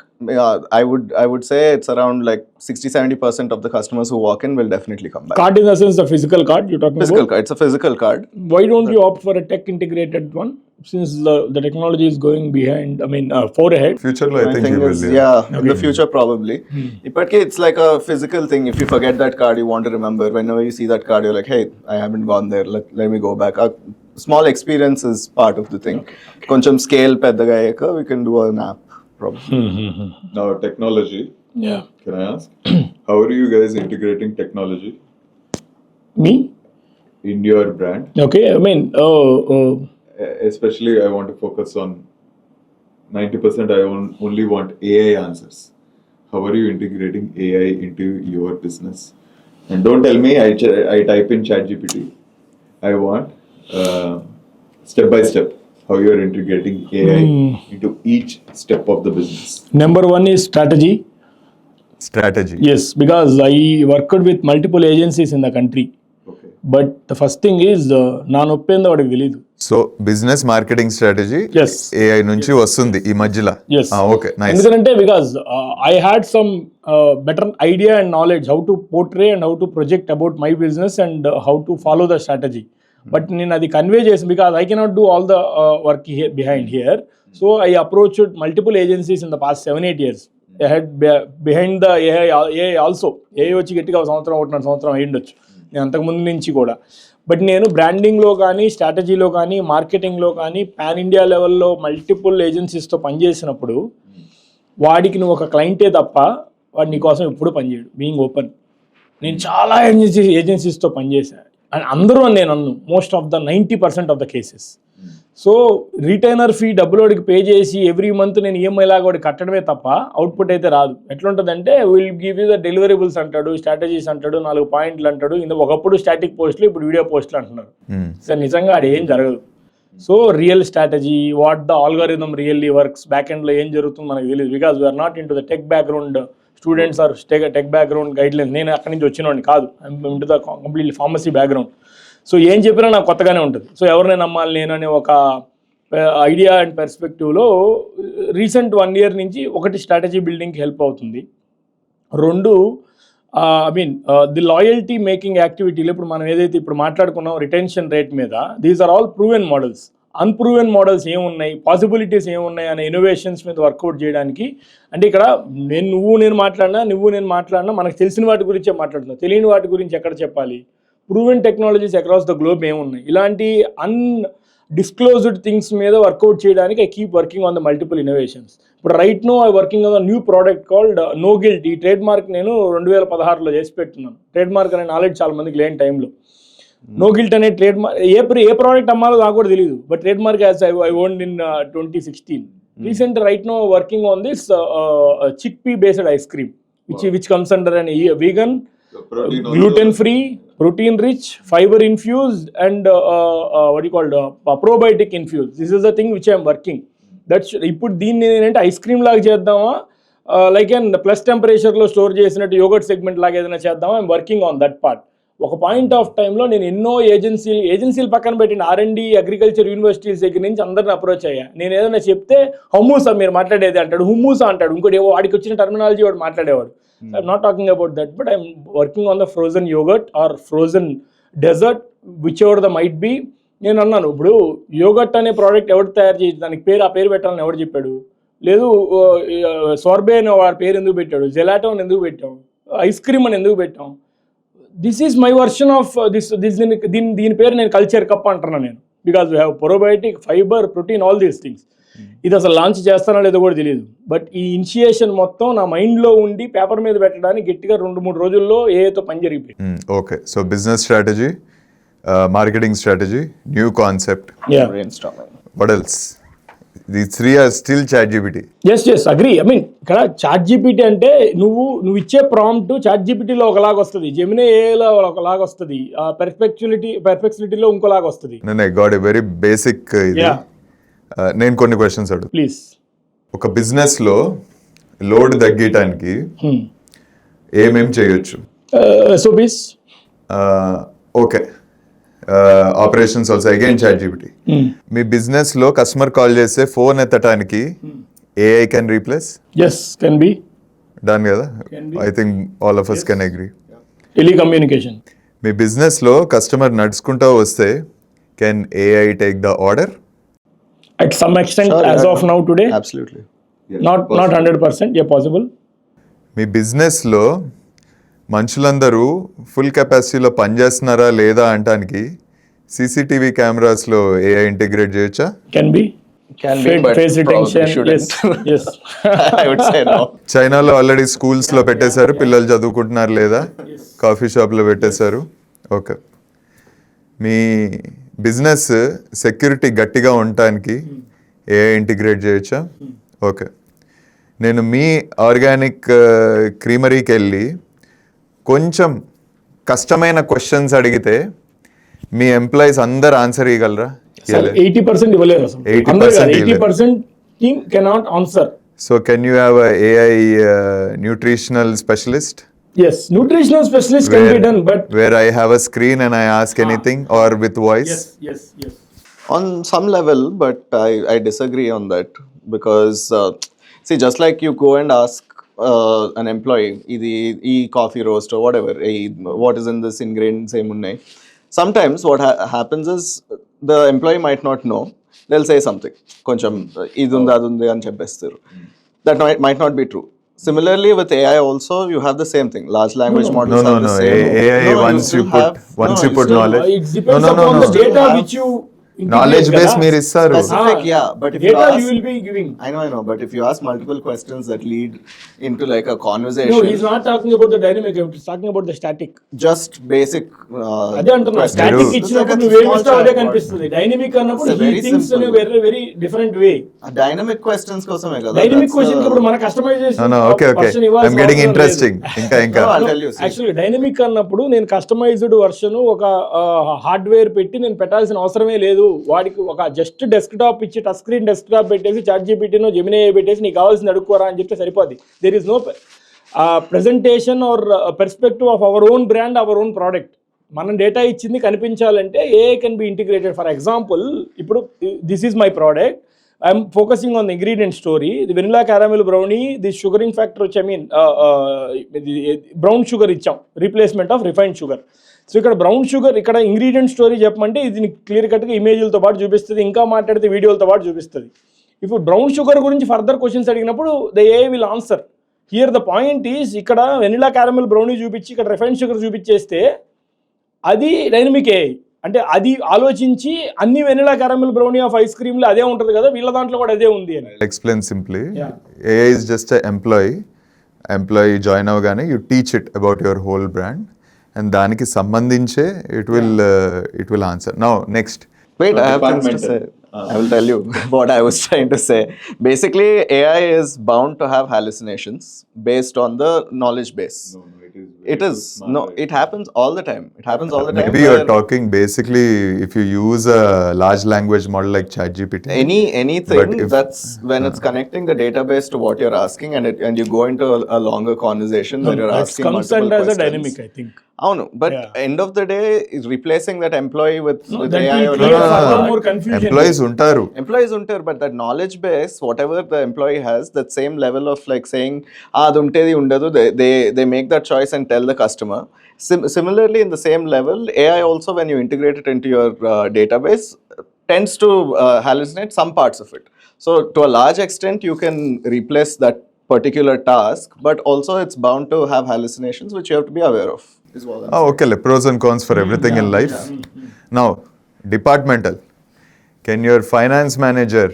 I would say it's around like 60-70% of the customers who walk in will definitely come back. Card in the sense the physical card you're talking Physical about? card. It's a physical card. Why don't you opt for a tech integrated one, since the technology is going behind, far ahead? Future లో I My think thing you is, will. yeah, in the future probably. But it's like a physical thing. If you forget that card, you want to remember. Whenever you see that card, you're like, hey, I haven't gone there. Let me go back. A small experience is part of the thing. Koncham scale peddaga ayaka, we can do an app probably. Now technology, Yeah. can I ask, how are you guys integrating technology Me? in your brand? Okay, Especially I want to focus on 90% I only want AI answers. How are you integrating AI into your business? And don't tell me I type in ChatGPT. I want step by step how you are integrating AI into each step of the business. number one is strategy. Strategy. Yes, because I worked with multiple agencies in the country. Okay. But the first thing is, నా నొప్పేందో వాడికి తెలియదు. So business marketing strategy Yes. AI నుంచి వస్తుంది ఈ మధ్యలో. Yes. Okay, nice. ఎందుకంటే because I had some better idea and knowledge how to portray and how to project about my business and how to follow the strategy. But నేను అది కన్వే చేసి, because I cannot do all the work here, behind here. So I approached multiple agencies in the past 7-8 years. I had behind the AI also. AI వచ్చి గట్టిగా ఒకటిన్నర సంవత్సరం అయ్యిండొచ్చు నేను అంతకుముందు నుంచి కూడా. బట్ నేను బ్రాండింగ్లో కానీ, స్ట్రాటజీలో కానీ, మార్కెటింగ్లో కానీ, పాన్ ఇండియా లెవెల్లో మల్టిపుల్ ఏజెన్సీస్తో పనిచేసినప్పుడు వాడికి నువ్వు ఒక క్లయింటే తప్ప వాడు నీ కోసం ఎప్పుడు పనిచేయడు. బీయింగ్ ఓపెన్, నేను చాలా ఏజెన్సీస్తో పనిచేశాను అండ్ అందరూ అని నేను అన్ను, most of the 90% of the cases. So retainer fee డబ్బులోడికి పే చేసి ఎవ్రీ మంత్ నేను ఈఎంఐ లాగా వాడికి కట్టడమే తప్ప అవుట్పుట్ అయితే రాదు. ఎట్లుంటుందంటే will give you the deliverables అంటాడు, స్ట్రాటజీస్ అంటాడు, 4 పాయింట్లు అంటాడు. ఒకప్పుడు స్టాటిక్ పోస్టులు, ఇప్పుడు వీడియో పోస్టులు అంటున్నారు. సో నిజంగా అది ఏం జరగదు. So real strategy, what the algorithm really works, బ్యాక్ ఎండ్లో ఏం జరుగుతుందో మనకు తెలియదు. Because we're not in to the tech background students or tech background guidelines. నేను అక్కడి నుంచి వచ్చినవాడిని కాదు, in to the completely pharmacy background. So ఏం చెప్పినా నాకు కొత్తగానే ఉంటుంది. సో ఎవరిని నమ్మాలి నేను అనే ఒక ఐడియా అండ్ పర్స్పెక్టివ్లో రీసెంట్ 1 year నుంచి ఒకటి స్ట్రాటజీ బిల్డింగ్కి హెల్ప్ అవుతుంది. 2 ది లాయల్టీ మేకింగ్ యాక్టివిటీలు ఇప్పుడు మనం ఏదైతే ఇప్పుడు మాట్లాడుకున్నాం రిటెన్షన్ రేట్ మీద, these are all proven models. Unproven models ఏమున్నాయి, పాసిబిలిటీస్ ఏమున్నాయి అనే ఇన్నోవేషన్స్ మీద వర్కౌట్ చేయడానికి. అంటే ఇక్కడ నువ్వు నేను మాట్లాడినా మనకు తెలిసిన వాటి గురించే మాట్లాడుతున్నాం, తెలియని వాటి గురించి ఎక్కడ చెప్పాలి. Proven technologies across the globe ఏమున్నాయి, ఇలాంటి డిస్క్లోజ్డ్ థింగ్స్ మీద వర్కౌట్ చేయడానికి I keep working on the multiple innovations. ఇప్పుడు right no I working on the new product called No Guilt. ఈ ట్రేడ్ మార్క్ నేను 2016లో చేసి పెట్టున్నాను. ట్రేడ్ మార్క్ అనే నాలెడ్జ్ చాలా మందికి లేని టైంలో నో గిల్ట్ అనే ట్రేడ్ మార్క్ ఏ ప్రోడక్ట్ అమ్మాలో నాకు కూడా తెలియదు, but trademark as I owned in 2016. Recent right now working on this chickpea based ice cream which comes under an vegan, gluten free, protein rich, fiber infused, and probiotic infused. This is the thing which I am working. That's ఇప్పుడు దీన్ని ఏంటంటే ఐస్ క్రీమ్ లాగా చేద్దామా, లైక్ అండ్ ప్లస్ టెంపరేచర్లో స్టోర్ చేసినట్టు యోగర్ట్ సెగ్మెంట్ లాగా ఏదైనా చేద్దామా, I'm working on that part. ఒక పాయింట్ ఆఫ్ టైంలో నేను ఎన్నో ఏజెన్సీలు పక్కన పెట్టిన R&D అగ్రికల్చర్ యూనివర్సిటీస్ దగ్గర నుంచి అందరిని అప్రోచ్ అయ్యా. నేను ఏదైనా చెప్తే హమ్మూసా మీరు మాట్లాడేది అంటాడు, హుమ్మూసా అంటాడు, ఇంకోటి వాడికి వచ్చిన టర్మినాలజీ వాడు మాట్లాడేవాడు. I'm not talking about that, but I'm working on the frozen yogurt or frozen dessert, whichever the might be. నేను అన్నాను, ఇప్పుడు యోగర్ట్ అనే ప్రోడక్ట్ ఎవరు తయారు చేసి దానికి ఆ పేరు పెట్టాలని ఎవరు చెప్పాడు? లేదు, సోర్బే అనే వాడి పేరు ఎందుకు పెట్టాడు, జెలాటో అని ఎందుకు పెట్టాం, ఐస్ క్రీమ్ అని ఎందుకు పెట్టాం? This is my version of దీని పేరు నేను కల్చర్ కప్ అంటున్నాను నేను, because we have probiotic, fibre, protein, all these things. ఇది అసలు లాంచ్ చేస్తానో లేదో కూడా తెలియదు, బట్ ఈ ఇనిషియేషన్ మొత్తం నా మైండ్లో ఉండి పేపర్ మీద పెట్టడానికి గట్టిగా 2-3 రోజుల్లో ఏతో పని జరిగిపోయింది. Okay, so business strategy, marketing strategy, new concept, what else? The 3 are still ChatGPT. Yes agree. I mean ఇక్కడ ChatGPT అంటే నువ్వు ఇచ్చే ప్రాంప్ట్ ChatGPTలో ఒకలాగా వస్తుంది, జెమినీ ఏలో ఒకలాగా వస్తుంది, పర్ఫెక్సిలిటీలో ఇంకోలాగా వస్తుంది. నేను I got a very basic ఇది. నేను కొన్ని క్వశ్చన్స్ అడుగు. ప్లీజ్. ఒక బిజినెస్ లో లోడ్ తగ్గటానికి ఏమేం చేయొచ్చు? SOPs. Okay, operations also again ChatGPT. మీ బిజినెస్ లో కస్టమర్ కాల్ చేస్తే ఫోన్ ఎత్తడానికి AI can replace? Yes, can be done కదా. I think all of us can agree. Telecommunication. మీ బిజినెస్ లో కస్టమర్ నడుచుకుంటూ వస్తే can AI take the order? At some extent, sure, as of now today, absolutely, not 100%, yeah, possible. Me business లో మనుషులందరూ ఫుల్ కెపాసిటీలో పనిచేస్తున్నారా లేదా అంటానికి CCTV కెమెరాస్ లో AI ఇంటిగ్రేట్ చేయొచ్చా? Can be, but face detection, yes. I would say no. చైనాలో ఆల్రెడీ స్కూల్స్ లో పెట్టేశారు, పిల్లలు చదువుకుంటున్నారు లేదా, కాఫీ షాప్ లో పెట్టేశారు. ఓకే, మీ బిజినెస్ సెక్యూరిటీ గట్టిగా ఉండటానికి AI ఇంటిగ్రేట్ చేయొచ్చా? ఓకే, నేను మీ ఆర్గానిక్ క్రీమరీకి వెళ్ళి కొంచెం కష్టమైన క్వశ్చన్స్ అడిగితే మీ ఎంప్లాయీస్ అందరు ఆన్సర్ ఇవ్వగలరా? 80% ఇవ్వలేరు అసలు. 80% team cannot answer. So can you have a AI nutritional specialist? Yes, nutritional specialist can be done, but where I have a screen and I ask anything or with voice? Yes. On some level, but I disagree on that, because see, just like you go and ask an employee, e coffee roast or whatever, what is in this ingredients emunnai. Sometimes what happens is the employee might not know. They'll say something, koncham idundi adundi ani cheppestaru. That might not be true. Similarly with AI also, you have the same thing. Large language models are the same. AI once you put knowledge. It depends upon the data which you knowledge base మీరు ఇస్తారు. Specific, yeah, but if data you ask, you will be giving. I know, but if you ask multiple questions that lead into like a conversation. No, he's not talking about the dynamic, he's talking about the static. Just basic. అదే అంటున్నా, స్టాటిక్ ఇచ్చినప్పుడు నువ్వు ఏమి ఇస్తావు అదే కనిపిస్తుంది. డైనమిక్ అన్నప్పుడు he thinks in a very very different way. Dynamic questions కోసమే కదా. డైనమిక్ క్వశ్చన్ ఇప్పుడు మన customisation. Okay I'm getting interesting. ఇంకా యాక్చువల్లీ డైనమిక్ అన్నప్పుడు నేను కస్టమైజ్డ్ వర్షన్ ఒక హార్డ్వేర్ పెట్టి నేను పెట్టాల్సిన అవసరమే లేదు. వాడికి ఒక జస్ట్ డెస్క్టాప్ ఇచ్చి టచ్ స్క్రీన్ డెస్క్టాప్ పెట్టేసి ChatGPTనో జెమినీ పెట్టేసి నీకు కావాల్సింది అడుక్కోరా అని చెప్తే సరిపోద్ది. There is no presentation or perspective of our own brand, our own product. మనం డేటా ఇచ్చింది కనిపించాలంటే AI can be integrated. For example, ఇప్పుడు this is my product, I'm focusing on the ingredient story. The vanilla caramel brownie, the sugaring factor, which I mean, the brown sugar icham, replacement of refined sugar. So ఇక్కడ బ్రౌన్ షుగర్ ఇక్కడ ఇంగ్రీడియంట్ స్టోరీ చెప్పమంటే ఇది క్లియర్ కట్గా ఇమేజ్లతో పాటు చూపిస్తుంది, ఇంకా మాట్లాడితే వీడియోలతో పాటు చూపిస్తుంది. ఇప్పుడు బ్రౌన్ షుగర్ గురించి ఫర్దర్ క్వశ్చన్స్ అడిగినప్పుడు the A will answer. Here the point is ఇక్కడ వెనిలా క్యారమెల్ బ్రౌనీ చూపించి ఇక్కడ రిఫైన్డ్ షుగర్ చూపించేస్తే అది డైనమిక్ ఏ, అంటే అది ఆలోచించి అన్ని vanilla caramel brownie of ice క్రీమ్లో అదే ఉంటుంది కదా, వీళ్ళ దాంట్లో కూడా అదే ఉంది అని. Explain simply, AI is just employee join అవగానే you teach it about your whole brand and దానికి సంబంధించే it will answer. Now next. Wait, I have things to say. I will tell you what I was trying to say. Basically, AI is bound to have hallucinations based on the knowledge base. It is. No, it happens all the time. It happens all the time. Maybe you're talking basically if you use a large language model like ChatGPT. Anything But if- that's when it's connecting the database to what you're asking and you go into a longer conversation where you're It asking comes multiple under as a questions. dynamic, I think. Oh no, but Yeah. end of the day is replacing that employee with that AI will or create whatever. further more confusion. Employees ఉంటారు. Employees unter, but that knowledge base, whatever the employee has, that same level of like saying, adu untedi undadu, they make that choice and tell the customer. Similarly, in the same level, AI also, when you integrate it into your database, tends to hallucinate some parts of it. So to a large extent, you can replace that particular task, but also it's bound to have hallucinations, which you have to be aware of. Is what I'm Okay, pros and cons for everything in life. Now, departmental. Can your finance manager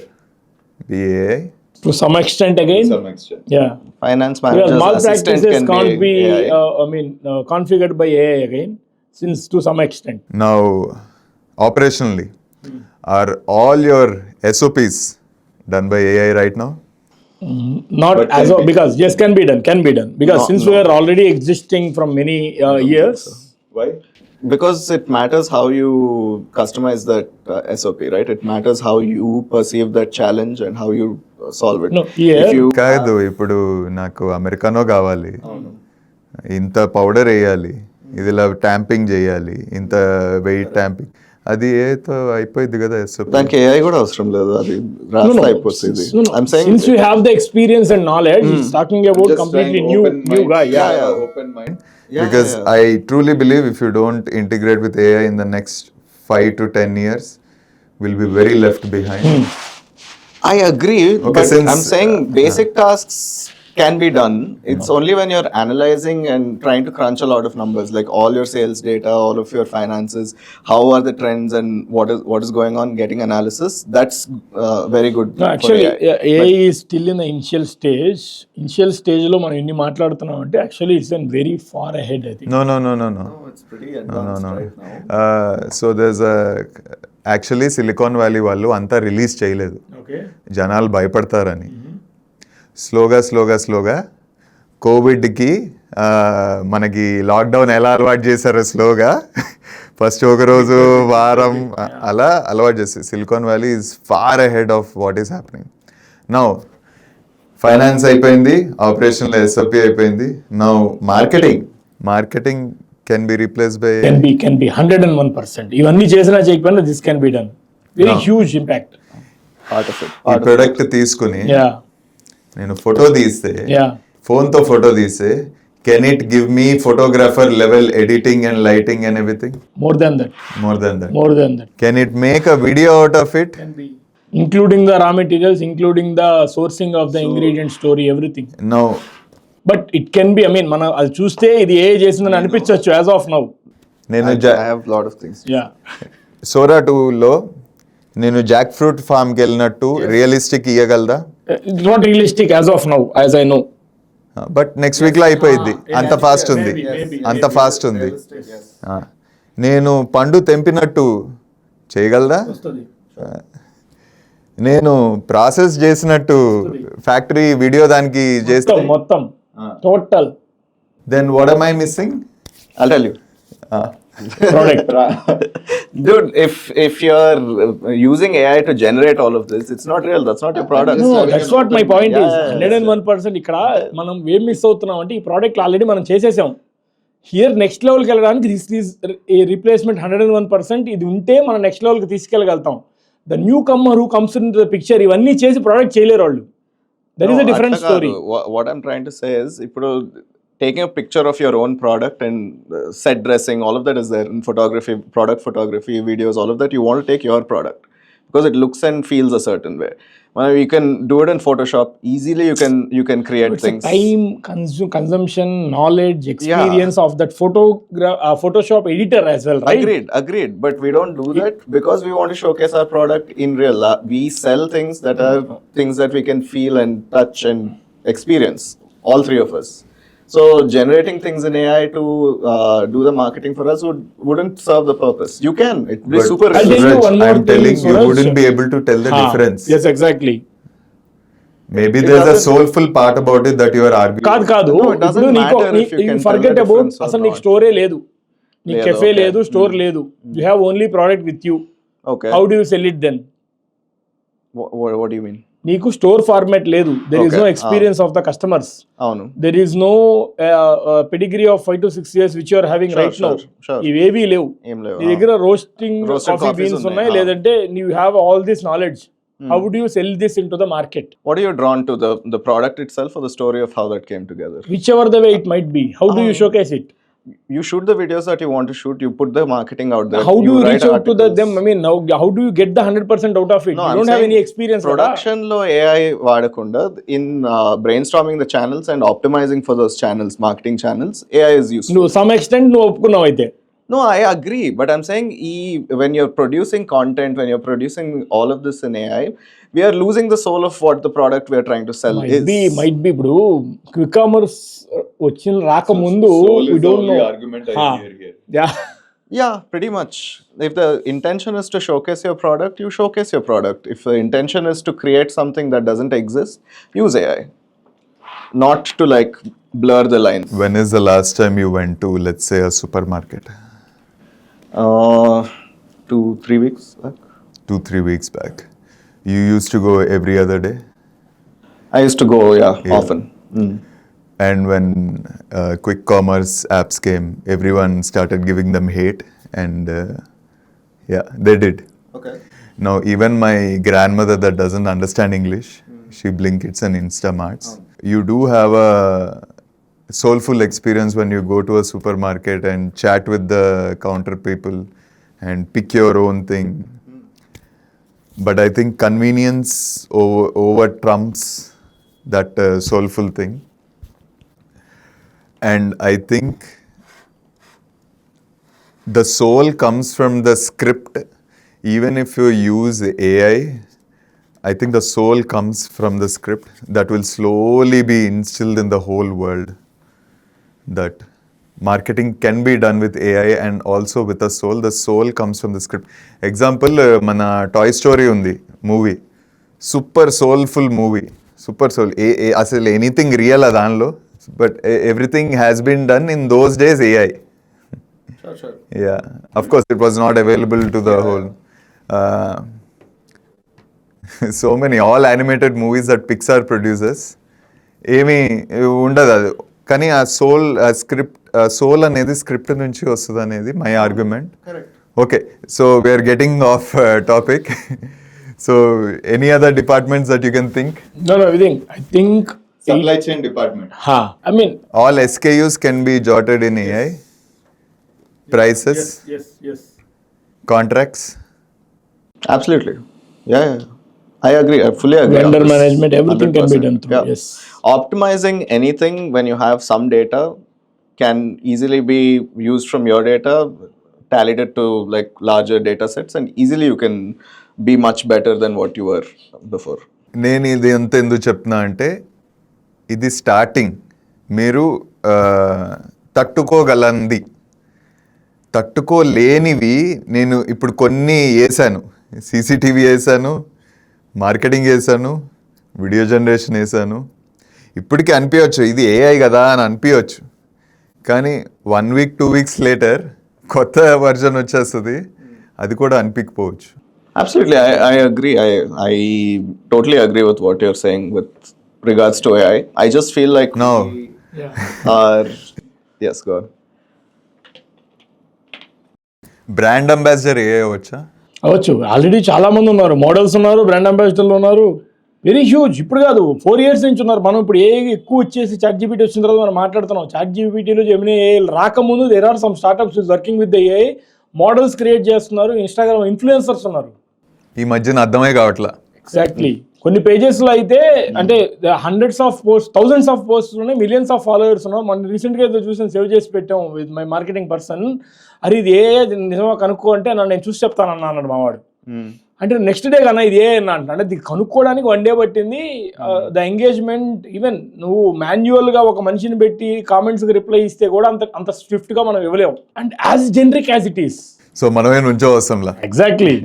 be AI? To some extent again. some extent. Yeah. Finance Because manager's malpractices assistant can't can be, AI. configured by AI again, since to some extent. Now, operationally, are all your SOPs done by AI right now? Not But as can of, be. because yes, can be done. Because No, since no. we are already existing from many years. Why? Because it matters how you customize that SOP, right? It matters how you perceive that challenge and how you solve it. No, here- If you కాదు, ఇప్పుడు నాకు అమెరికానో కావాలి, ఇంత పౌడర్ వేయాలి, ఇది ఇలా ట్యాంపింగ్ చేయాలి, ఇంత వెయిట్ ట్యాంపింగ్, అది ఏతో అయిపోయింది కదా SOP. దానికి AI కూడా అవసరం లేదు, అది రాస్తా అయిపోతుంది. I'm saying Since you have the experience and knowledge, he's talking about Just completely trying new open guy. mind. Yeah. Open mind. Because I truly believe if you don't integrate with AI in the next 5 to 10 years, we'll be very left behind. I agree, Okay, but since, I'm saying basic tasks can be done. It's only when you're analyzing and trying to crunch a lot of numbers, like all your sales data, all of your finances, how are the trends and what is going on, getting analysis. That's very good. No, actually, for AI. AI is still in the initial stage. Initial stage లో మనం ఎన్ని మాట్లాడుతున్నాం అంటే actually it's in very far ahead, I think. No. No, it's pretty advanced right now. So there's actually silicon valley వాళ్ళు అంతా రిలీజ్ చేయలేదు, Okay. జనాలు భయపడతారని. స్లోగా కోవిడ్కి మనకి లాక్డౌన్ ఎలా అలవాటు చేశారో స్లోగా ఫస్ట్ ఒక రోజు వారం అలా అలవాటు చేస్తారు. Silicon Valley is far ahead of what is happening now. Finance అయిపోయింది, ఆపరేషన్లో SOP అయిపోయింది. Now marketing can be replace by Can be 101%. ఇవన్నీ చేసినా చేయకపోయినా this can be done. Very huge impact. Part of it. ఈ ప్రొడక్ట్ తీసుకుని Yeah. నేను ఫోటో తీస్తే, Yeah. ఫోన్తో ఫోటో తీస్తే, can it give me photographer level editing and lighting and everything? More than that. More than that. More than that. Can it make a video out of it? Can be. Including the raw materials, including the sourcing of the ingredient story, everything. No. But it can be, I mean, మనం అది చూస్తే ఇది ఏ చేసిందని అనిపించవచ్చు as of now. నేను I have a lot of things. Yeah. Sora 2లో నేను జాక్ ఫ్రూట్ ఫామ్కి వెళ్ళినట్టు రియలిస్టిక్ ఇయ్యగలదా? It's not realistic as of now, as I know. But next వీక్లో అయిపోయింది, అంత ఫాస్ట్ ఉంది, అంత ఫాస్ట్ ఉంది. నేను పండు తెంపినట్టు చేయగలదా? నేను ప్రాసెస్ చేసినట్టు ఫ్యాక్టరీ వీడియో దానికి చేస్తే మొత్తం total then what am I missing? I'll tell you. Product. Dude, if you're using AI to generate all of this, it's not real. That's not your product. No, that's what my point is. 101% ఇక్కడ మనం ఏం మిస్ అవుతున్నాం అంటే ఈ ప్రోడక్ట్ ఆల్రెడీ మనం చేసేసాం. హియర్ నెక్స్ట్ లెవెల్కి వెళ్ళడానికి దిస్ ఈజ్ ఏ రీప్లేస్మెంట్ 101%. ఇది ఉంటే మనం నెక్స్ట్ లెవెల్కి తీసుకెళ్ళగలుగుతాం. The newcomer who comes in the picture ఇవన్నీ చేసి ప్రోడక్ట్ చేయలేరు వాళ్ళు. That is a different story. What I'm trying to say is, ఇప్పుడు taking a picture of your own product and set dressing, all of that is there in photography, product photography, videos, all of that. You want to take your product because it looks and feels a certain way. You can do it in Photoshop easily. You can create It's things. a time consumption, knowledge, experience of that Photoshop editor as well, right? Agreed. But we don't do that because we want to showcase our product in real. We sell things that are things that we can feel and touch and experience. All three of us. So generating things in AI to do the marketing for us wouldn't serve the purpose. You can. It would be But super. I'll tell you Suraj, one more I'm telling thing, you Suraj. wouldn't be able to tell the difference. Yes, exactly. Maybe It there's a doesn't- soulful part about it that you are arguing. కాదు No, it doesn't ఇప్పుడు నీకు matter if you can tell forget the about difference or అసలు నీకు not. స్టోరే లేదు, నీకు లేదు, కెఫే okay. లేదు, స్టోర్ లేదు, you have only product with you. Okay. How do you sell it then? What do you mean? నీకు స్టోర్ ఫార్మాట్ లేదు, there is Okay. No experience of the customers, అవును. There is no pedigree of 5 to 6 years which you are having right now. Sure. ఇవేవీ లేవు. ఏం లేవు. నీ దగ్గర roasting Roasted coffee coffees beans ఉన్నాయి. ఉన్నాయి, లేదంటే you have all this knowledge. How would you sell this in to the market? What are you drawn to, the product itself or the story of how that came together? Which ever the way it might B, how do you showcase it? You shoot the videos that you want to shoot. You put the marketing out there. How do you write reach out to articles. them? I mean, how do you get the 100% out of it? No, You I'm don't have saying any experience. Production lo AI వాడకుండా in brainstorming the channels and optimizing for those channels, marketing channels, AI is useful. నువ్వు సమ్ ఎక్స్టెంట్ నువ్వు ఒప్పుకున్నావు అయితే. No, I agree, but I'm saying when you're producing content, when you're producing all of this in AI, we are losing the soul of what the product we are trying to sell is. Might be ఇప్పుడు క్విక్ కామర్స్ వచ్చిన రాకముందు we don't know. Yeah, pretty much. If the intention is to showcase your product, you showcase your product. If the intention is to create something that doesn't exist, use AI. Not to like blur the lines. When is the last time you went to, let's say, a supermarket? 2-3 weeks back. 2-3 weeks back. You used to go every other day? I used to go, often. And when quick commerce apps came, everyone started giving them hate, and they did. Okay. Now, even my grandmother that doesn't understand English, she Blinkits and Instamarts. You do have a soulful experience when you go to a supermarket and chat with the counter people and pick your own thing. But I think convenience over trumps that soulful thing. And I think the soul comes from the script. Even if you use AI, I think the soul comes from the script that will slowly be instilled in the whole world. That marketing can be done with AI and also with a soul. The soul comes from the script. Example, mana Toy Story undi movie. Super soulful movie. Super soul. Asal anything real adanlo. But everything has been done in those days AI. Sure. Yeah, of course it was not available to the whole. So many all animated movies that Pixar produces. ఏమీ ఉండదు అది, కానీ ఆ సోల్ అనేది స్క్రిప్ట్ నుంచి వస్తుంది అనేది my argument. Okay, so we're getting off topic. So any other departments that you can think? No, I think Supply chain department. I mean, All SKUs can be jotted in AI. Prices, yes. contracts. Absolutely. Yeah. I agree. I fully agree. Vendor on this. management, everything can be 100%. done through. Yeah. Yes. Optimizing anything when you have some data can easily be used from your data, tallied it to like larger data sets, and easily you can be much better than what you were before. నేను ఇది ఎంత ఎందుకు చెప్తున్నా అంటే, ఇది స్టార్టింగ్. మీరు తట్టుకోలేనివి నేను ఇప్పుడు కొన్ని వేసాను. సీసీటీవీ వేసాను, మార్కెటింగ్ వేసాను, వీడియో జనరేషన్ వేసాను. ఇప్పటికీ అనిపించవచ్చు ఇది ఏఐ కదా అని అనిపించవచ్చు, కానీ 1 week 2 weeks లేటర్ కొత్త వర్జన్ వచ్చేస్తుంది, అది కూడా అనిపించకపోవచ్చు. Absolutely, I agree. I totally agree with what you're saying with regards to AI. I just feel like No. Yes, go on. Brand ambassador AI వచ్చా? అవ్వచ్చు. ఆల్రెడీ చాలా మంది ఉన్నారు, మోడల్స్ ఉన్నారు, బ్రాండ్ అంబాసిడర్లు ఉన్నారు, వెరీ హ్యూజ్. ఇప్పుడు కాదు, 4 years నుంచి ఉన్నారు. మనం ఇప్పుడు ఏ ఎక్కువ వచ్చేసి చాట్ జీపీటీ వచ్చిన తర్వాత మనం మాట్లాడుతున్నాం. చాట్ జీపీటీలో జెమినీ ఏఐ రాకముందు there are some startups working with the AI, models create చేస్తున్నారు, ఇన్స్టాగ్రామ్ ఇన్ఫ్లుయెన్సర్స్ ఉన్నారు. ఈ మధ్యన అర్థమే కావట్లా. ఎగ్జాక్ట్లీ. కొన్ని పేజెస్లో అయితే అంటే hundreds of post, thousands of post ఉన్నాయి, మిలియన్స్ ఆఫ్ ఫాలోవర్స్ ఉన్నారు. మనం రీసెంట్గా ఏదో చూసాను, సేవ్ చేసి పెట్టాం విత్ మై మార్కెటింగ్ పర్సన్. అరే ఇది ఏ నిజమా కనుక్కో అంటే నేను చూసి చెప్తానన్నా అన్నాడు మావాడు. అంటే నెక్స్ట్ డే కన్నా ఇది ఏ అన్నా అంటే ఇది కనుక్కోవడానికి 1 day పట్టింది. ద ఎంగేజ్మెంట్, ఈవెన్ నువ్వు మాన్యువల్గా ఒక మనిషిని పెట్టి కామెంట్స్కి రిప్లై ఇస్తే కూడా అంత స్విఫ్ట్గా మనం ఇవ్వలేము. And as generic as it is. So మనమే నుంచో వస్తాంలా. Exactly.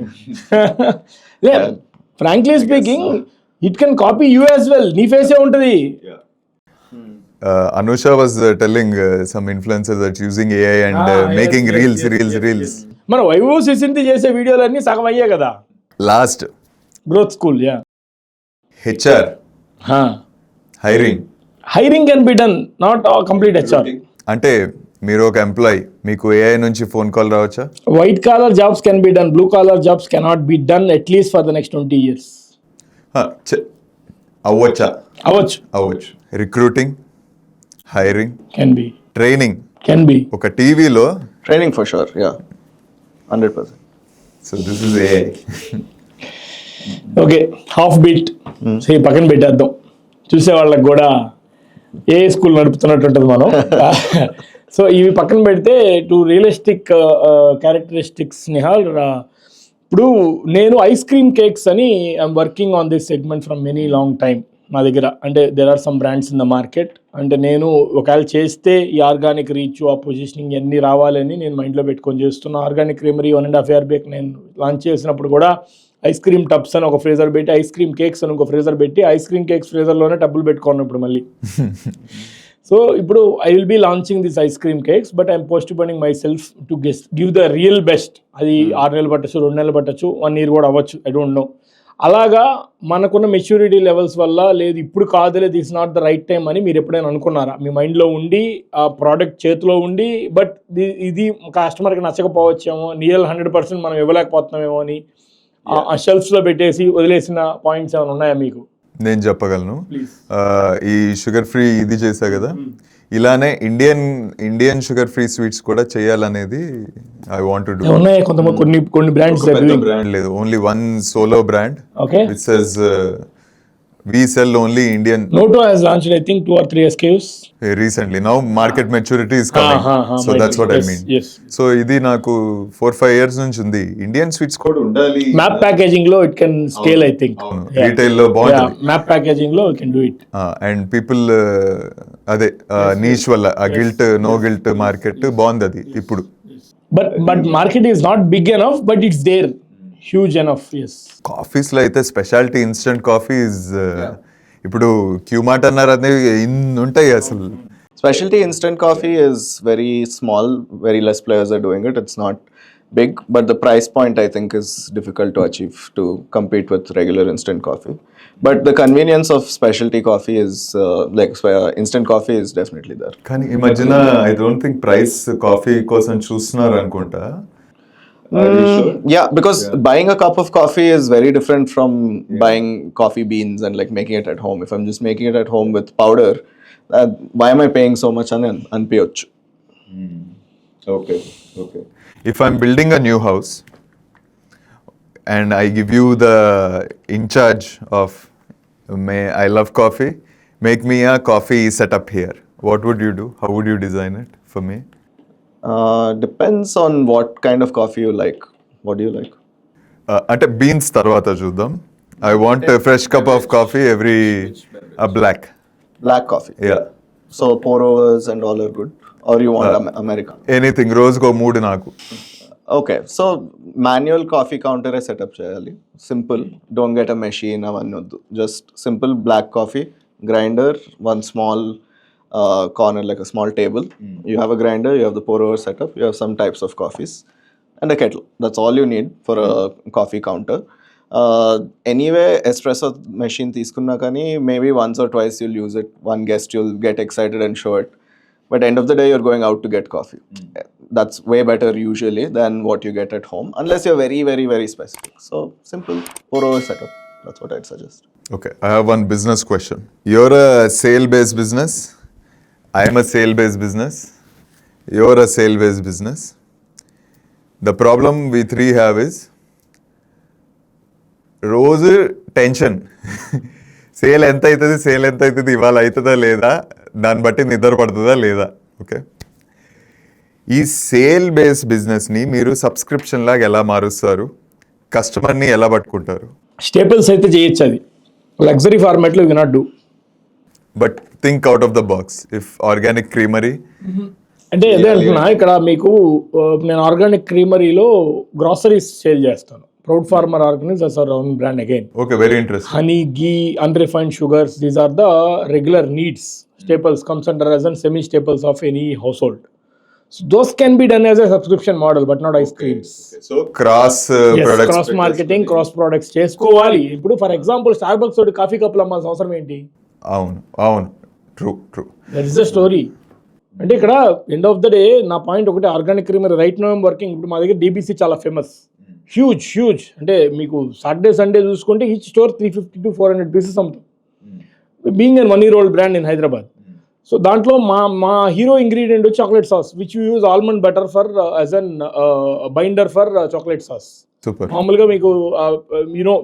Frankly speaking, it can copy you as well. నీ ఫేసే ఉంటుంది. Anusha was telling some influencers that using AI and making reels. మన వైభవ్ సిసింతి చేసే వీడియోలన్నీ సగం అయ్యే కదా. Last growth school, yeah. HR hiring can be done, not complete HR. అంటే మీరు ఒక ఎంప్లాయీ, మీకు AI నుంచి ఫోన్ కాల్ రావచ్చా? White collar jobs can be done, blue collar jobs cannot be done at least for the next 20 years. అవ్వచ్చు. Recruiting, hiring can be, training can be. ఒక టీవీలో training for sure, yeah, 100%. So this is AI. Okay, half beat పక్కన పెట్టేద్దాం. చూసే వాళ్ళకి కూడా ఏ స్కూల్ నడుపుతున్నట్టు ఉంటుంది మనం. సో ఇవి పక్కన పెడితే టు రియలిస్టిక్ క్యారెక్టరిస్టిక్స్ నిహాల్. ఇప్పుడు నేను ఐస్ క్రీమ్ కేక్స్ అని I'm working on this segment from many long time. మా దగ్గర అంటే there are some brands in the market. అంటే నేను ఒకవేళ చేస్తే ఈ ఆర్గానిక్ రీచ్, ఆ పొజిషనింగ్ అన్నీ రావాలని నేను మైండ్లో పెట్టుకొని చేస్తున్నా. ఆర్గానిక్ క్రీమరీ 1.5 year బ్యాక్ నేను లాంచ్ చేసినప్పుడు కూడా ఐస్ క్రీమ్ టబ్స్ అని ఒక ఫ్రీజర్ పెట్టి, ఐస్ క్రీమ్ కేక్స్ అని ఒక ఫ్రీజర్ పెట్టి, ఐస్ క్రీమ్ కేక్స్ ఫ్రీజర్లోనే టబ్బులు పెట్టుకున్నాను ఇప్పుడు మళ్ళీ. సో ఇప్పుడు I will be launching this ice cream cakes, but I'm postponing myself to give the real best. అది 6 నెలలు పట్టచ్చు, 2 నెలలు పట్టచ్చు, 1 year కూడా అవ్వచ్చు, ఐ డోంట్ నో. అలాగా మనకున్న మెచ్యూరిటీ లెవెల్స్ వల్ల లేదు ఇప్పుడు కాదులే, this not the right time అని మీరు ఎప్పుడైనా అనుకున్నారా? మీ మైండ్లో ఉండి ఆ ప్రోడక్ట్ చేతిలో ఉండి బట్ ఇది కస్టమర్కి నచ్చకపోవచ్చేమో, రియల్ 100% మనం ఇవ్వలేకపోతున్నామేమో అని ఆ షెల్ఫ్స్లో పెట్టేసి వదిలేసిన పాయింట్స్ ఏమైనా ఉన్నాయా మీకు? నేను చెప్పగలను. ఈ షుగర్ ఫ్రీ ఇది చేశా కదా, ఇలానే ఇండియన్ షుగర్ ఫ్రీ స్వీట్స్ కూడా చేయాలనేది ఐ వాంట్ టు డు. ఉన్నాయి కొన్ని బ్రాండ్స్ బ్రాండ్ లేదు, only one solo brand. Okay, which says we sell only Indian. Noto has launched I think 2 or 3 SKUs recently. Now market maturity is coming. So that's what yes, I mean. yes. So ఇది నాకు 4-5 years నుంచి ఉంది. ఇండియన్ స్వీట్స్ కూడా ఉండాలి. మ్యాప్ ప్యాకేజింగ్ లో it can scale I think. Retail లో బాగుంటుంది. మ్యాప్ ప్యాకేజింగ్ లో can do it. And people అదే నీష్ వల్ల ఆ గిల్ట్ నో గిల్ట్ మార్కెట్ బాగుంది అది ఇప్పుడు. But market is not big enough, but it's there huge enough. Yes, coffees లో అయితే స్పెషాలిటీ ఇన్స్టెంట్ కాఫీస్ ఇప్పుడు క్యూమార్ట్ అన్నారు, అదే ఇన్ని ఉంటాయి అసలు. Specialty instant coffee is very small, very less players are doing it. It's not big, but the price point I think is difficult to achieve to compete with regular instant coffee. But the convenience of specialty coffee is instant coffee is definitely there. కానీ ఈ మధ్యన I don't think price coffee కోసం చూస్తున్నారు అనుకుంటా. Yeah, because buying a cup of coffee is very different from buying coffee beans and like making it at home. If I'm just making it at home with powder, why am I paying so much on anpiyochu? Okay. If I'm building a new house and I give you the in charge of I love coffee, make me a coffee setup here, what would you do? How would you design it for me? Depends on what kind of coffee you like. What do you like? అంటే బీన్స్ తర్వాత చూద్దాం. I want a fresh cup of coffee a black coffee. Yeah. So pour overs and all are good, or you want American? Anything, రోజుకో 3 నాకు. Okay, so manual coffee counter setup cheyali. Simple, don't get a machine avanni oddu. Just simple black coffee grinder, one small corner like a small table. You have a grinder, you have the pour over setup, you have some types of coffees and a kettle. That's all you need for a coffee counter. Anyway, espresso machine తీసుకున్నా కానీ maybe once or twice you'll use it. One guest you'll get excited and show it. But end of the day, you're going out to get coffee. That's way better usually than what you get at home, unless you're very, very, very specific. So simple pour-over setup. That's what I'd suggest. Okay, I have one business question. You're a sale-based business. I'm a sale-based business. You're a sale-based business. The problem we three have is రోజు టెన్షన్. సేల్ ఎంత అవుతుంది ఇవాళ అవుతుందా లేదా, దాన్ని బట్టి నిద్ర పడుతుందా లేదా. ఓకే, ఈ సేల్ బేస్డ్ బిజినెస్ని మీరు సబ్స్క్రిప్షన్ లాగా ఎలా మారుస్తారు, కస్టమర్ని ఎలా పట్టుకుంటారు? స్టేపుల్స్ అయితే చేయొచ్చు, అది లగ్జరీ ఫార్మాట్లో you cannot do. But think out of the box. If organic creamery అంటే అదే అంటున్నా, ఇక్కడ మీకు నేను ఆర్గానిక్ క్రీమరీలో గ్రాసరీస్ సేల్ చేస్తాను. Proud farmer organics as our own brand again. Okay, very interesting. Honey, ghee, unrefined sugars, these are the regular needs. Staples comes under as an semi-staples of any household. So those can be done as a subscription model, but not ice creams. So cross Yes, products. cross marketing, cross products చేసుకోవాలి. ఇప్పుడు ఫర్ ఎగ్జాంపుల్ స్టార్బక్స్ తోటి కాఫీ కప్పులు అమ్మాల్సిన అవసరం ఏంటి? అవును, true. That is the story. అంటే ఇక్కడ ఎండ్ ఆఫ్ ద డే నా పాయింట్ ఒకటి, organic creamery right now working. ఇప్పుడు మా దగ్గర డీబీసీ చాలా ఫేమస్, హ్యూజ్. అంటే మీకు సాటర్డే సండే చూసుకుంటే ఈచ్ స్టోర్ 350 to 400 పీసెస్ అమ్ముతాం. Being an 1 year old brand in Hyderabad. So దాంట్లో మా హీరో ఇంగ్రీడియంట్ వచ్చి chocolate sauce, which you use almond butter for as an binder for chocolate sauce. Super. మామూలుగా మీకు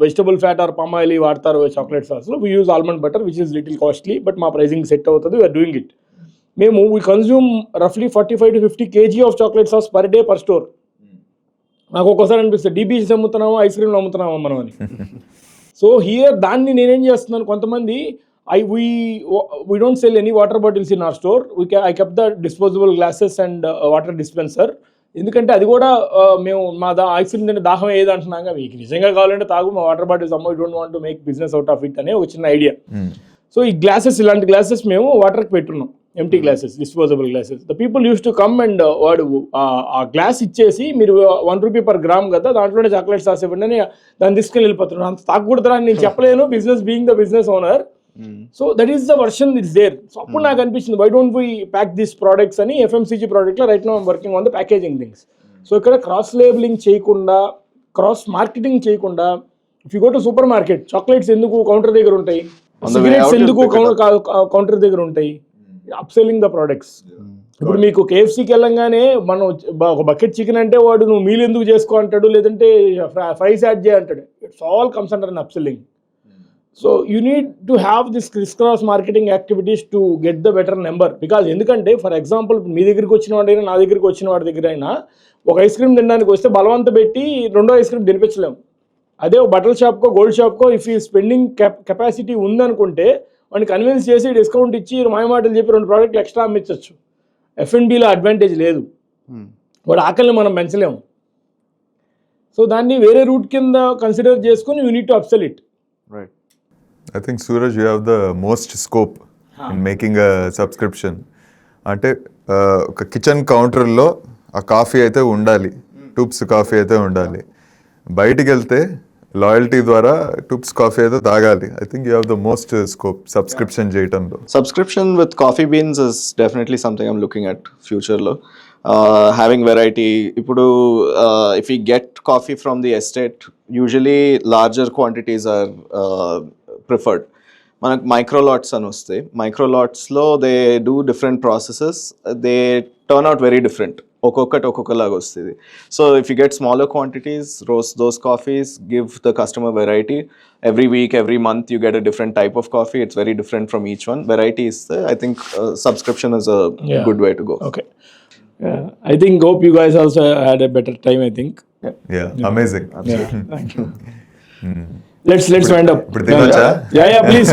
vegetable fat or palm oil వాడతారు చాక్లెట్ సాస్లో. We use almond butter which is little costly, but మా ప్రైసింగ్ సెట్ అవుతుంది. We are doing it. మేము వీ కన్జ్యూమ్ రఫ్లీ 45 to 50 kg of chocolate sauce per day per store. నాకు ఒక్కోసారి అనిపిస్తుంది డీబీసీస్ అమ్ముతున్నామా ఐస్ క్రీమ్లు అమ్ముతున్నామా మనం అని. సో హియర్ దాన్ని నేనేం చేస్తున్నాను, కొంతమంది we don't sell any water bottles in our store. I kept the disposable glasses and water dispenser. ఎందుకంటే అది కూడా మేము మా ఐస్ క్రీమ్ తింటే దాహం ఏది అంటున్నాగా, మీకు నిజంగా కావాలంటే తాగు, మా వాటర్ బాటిల్స్ అమ్మో, you don't want to make business out of it అనే ఒక చిన్న ఐడియా. సో ఈ గ్లాసెస్, ఇలాంటి గ్లాసెస్ మేము వాటర్కి పెట్టున్నాం, empty glasses, disposable glasses. The people use to come and వాడు ఆ గ్లాస్ ఇచ్చేసి, మీరు 1 rupee per gram కదా, దాంట్లోనే చాక్లెట్ సాస్ ఇవ్వండి అని దాన్ని తీసుకెళ్ళి వెళ్ళిపోతున్నాను. అంత తాగకూడదురా అని నేను చెప్పలేను, business being the business owner. So that is the version it's there. So అప్పుడు నాకు అనిపించింది, why don't we pack these products అని. FMCG ప్రోడక్ట్లో right now I'm working on the packaging things. So ఇక్కడ క్రాస్ లేబులింగ్ చేయకుండా, క్రాస్ మార్కెటింగ్ చేయకుండా, if you go to supermarket, chocolates ఎందుకు కౌంటర్ దగ్గర ఉంటాయి, సిగరెట్స్ ఎందుకు కౌంటర్ దగ్గర ఉంటాయి, అప్సెల్లింగ్ ద ప్రోడక్ట్స్. ఇప్పుడు మీకు KFCకి వెళ్ళంగానే మనం ఒక బకెట్ చికెన్ అంటే వాడు నువ్వు మీల్ ఎందుకు చేసుకో అంటాడు, లేదంటే ఫ్రైస్ యాడ్ చేయ అంటాడు. It's all comes under an upselling. So you need to have this cross marketing activities to get the better number. Because ఎందుకంటే ఫర్ ఎగ్జాంపుల్ మీ దగ్గరికి వచ్చిన వాడైనా నా దగ్గరికి వచ్చిన వాడి దగ్గర అయినా ఒక ఐస్ క్రీమ్ తినడానికి వస్తే బలవంత పెట్టి రెండో ఐస్ క్రీమ్ తినిపించలేము. అదే ఒక బట్టల షాప్కో గోల్డ్ షాప్కో ఇఫ్ ఈ స్పెండింగ్ కెపాసిటీ ఉందనుకుంటే వాడిని కన్విన్స్ చేసి డిస్కౌంట్ ఇచ్చి మాయమాటలు చెప్పి 2 ప్రోడక్ట్లు ఎక్స్ట్రా అమ్మించవచ్చు. F&Bలో అడ్వాంటేజ్ లేదు, వాడు ఆకలిని మనం పెంచలేము. సో దాన్ని వేరే రూట్ కింద కన్సిడర్ చేసుకుని you need to upsell it. Right. I think Suraj, you have the most scope in making a subscription. అంటే ఒక కిచెన్ కౌంటర్లో ఆ కాఫీ అయితే ఉండాలి, టూప్స్ కాఫీ అయితే ఉండాలి. బయటికి వెళ్తే లాయల్టీ ద్వారా టూప్స్ కాఫీ అయితే తాగాలి. I think you have the most scope subscription చేయటంలో. Subscription with coffee beans is definitely something I'm looking at future lo. Having variety. Ipudu if we get coffee from the estate, usually larger quantities are preferred. మనకు మైక్రో లాట్స్ అని వస్తాయి. మైక్రో లాట్స్లో they do different processes, they turn out very different. ఒక్కొక్కలాగా వస్తుంది. So if you get smaller quantities, roast those coffees, give the customer variety. Every week, every month, you get a different type of coffee. It's very different from each one. Variety is there. I think subscription is a good way to go. Okay. I think hope you guys also had a better time, I think. Yeah, amazing. Yeah, thank you. Let's wind up. ఇప్పుడు తినొచ్చా? Yeah, please.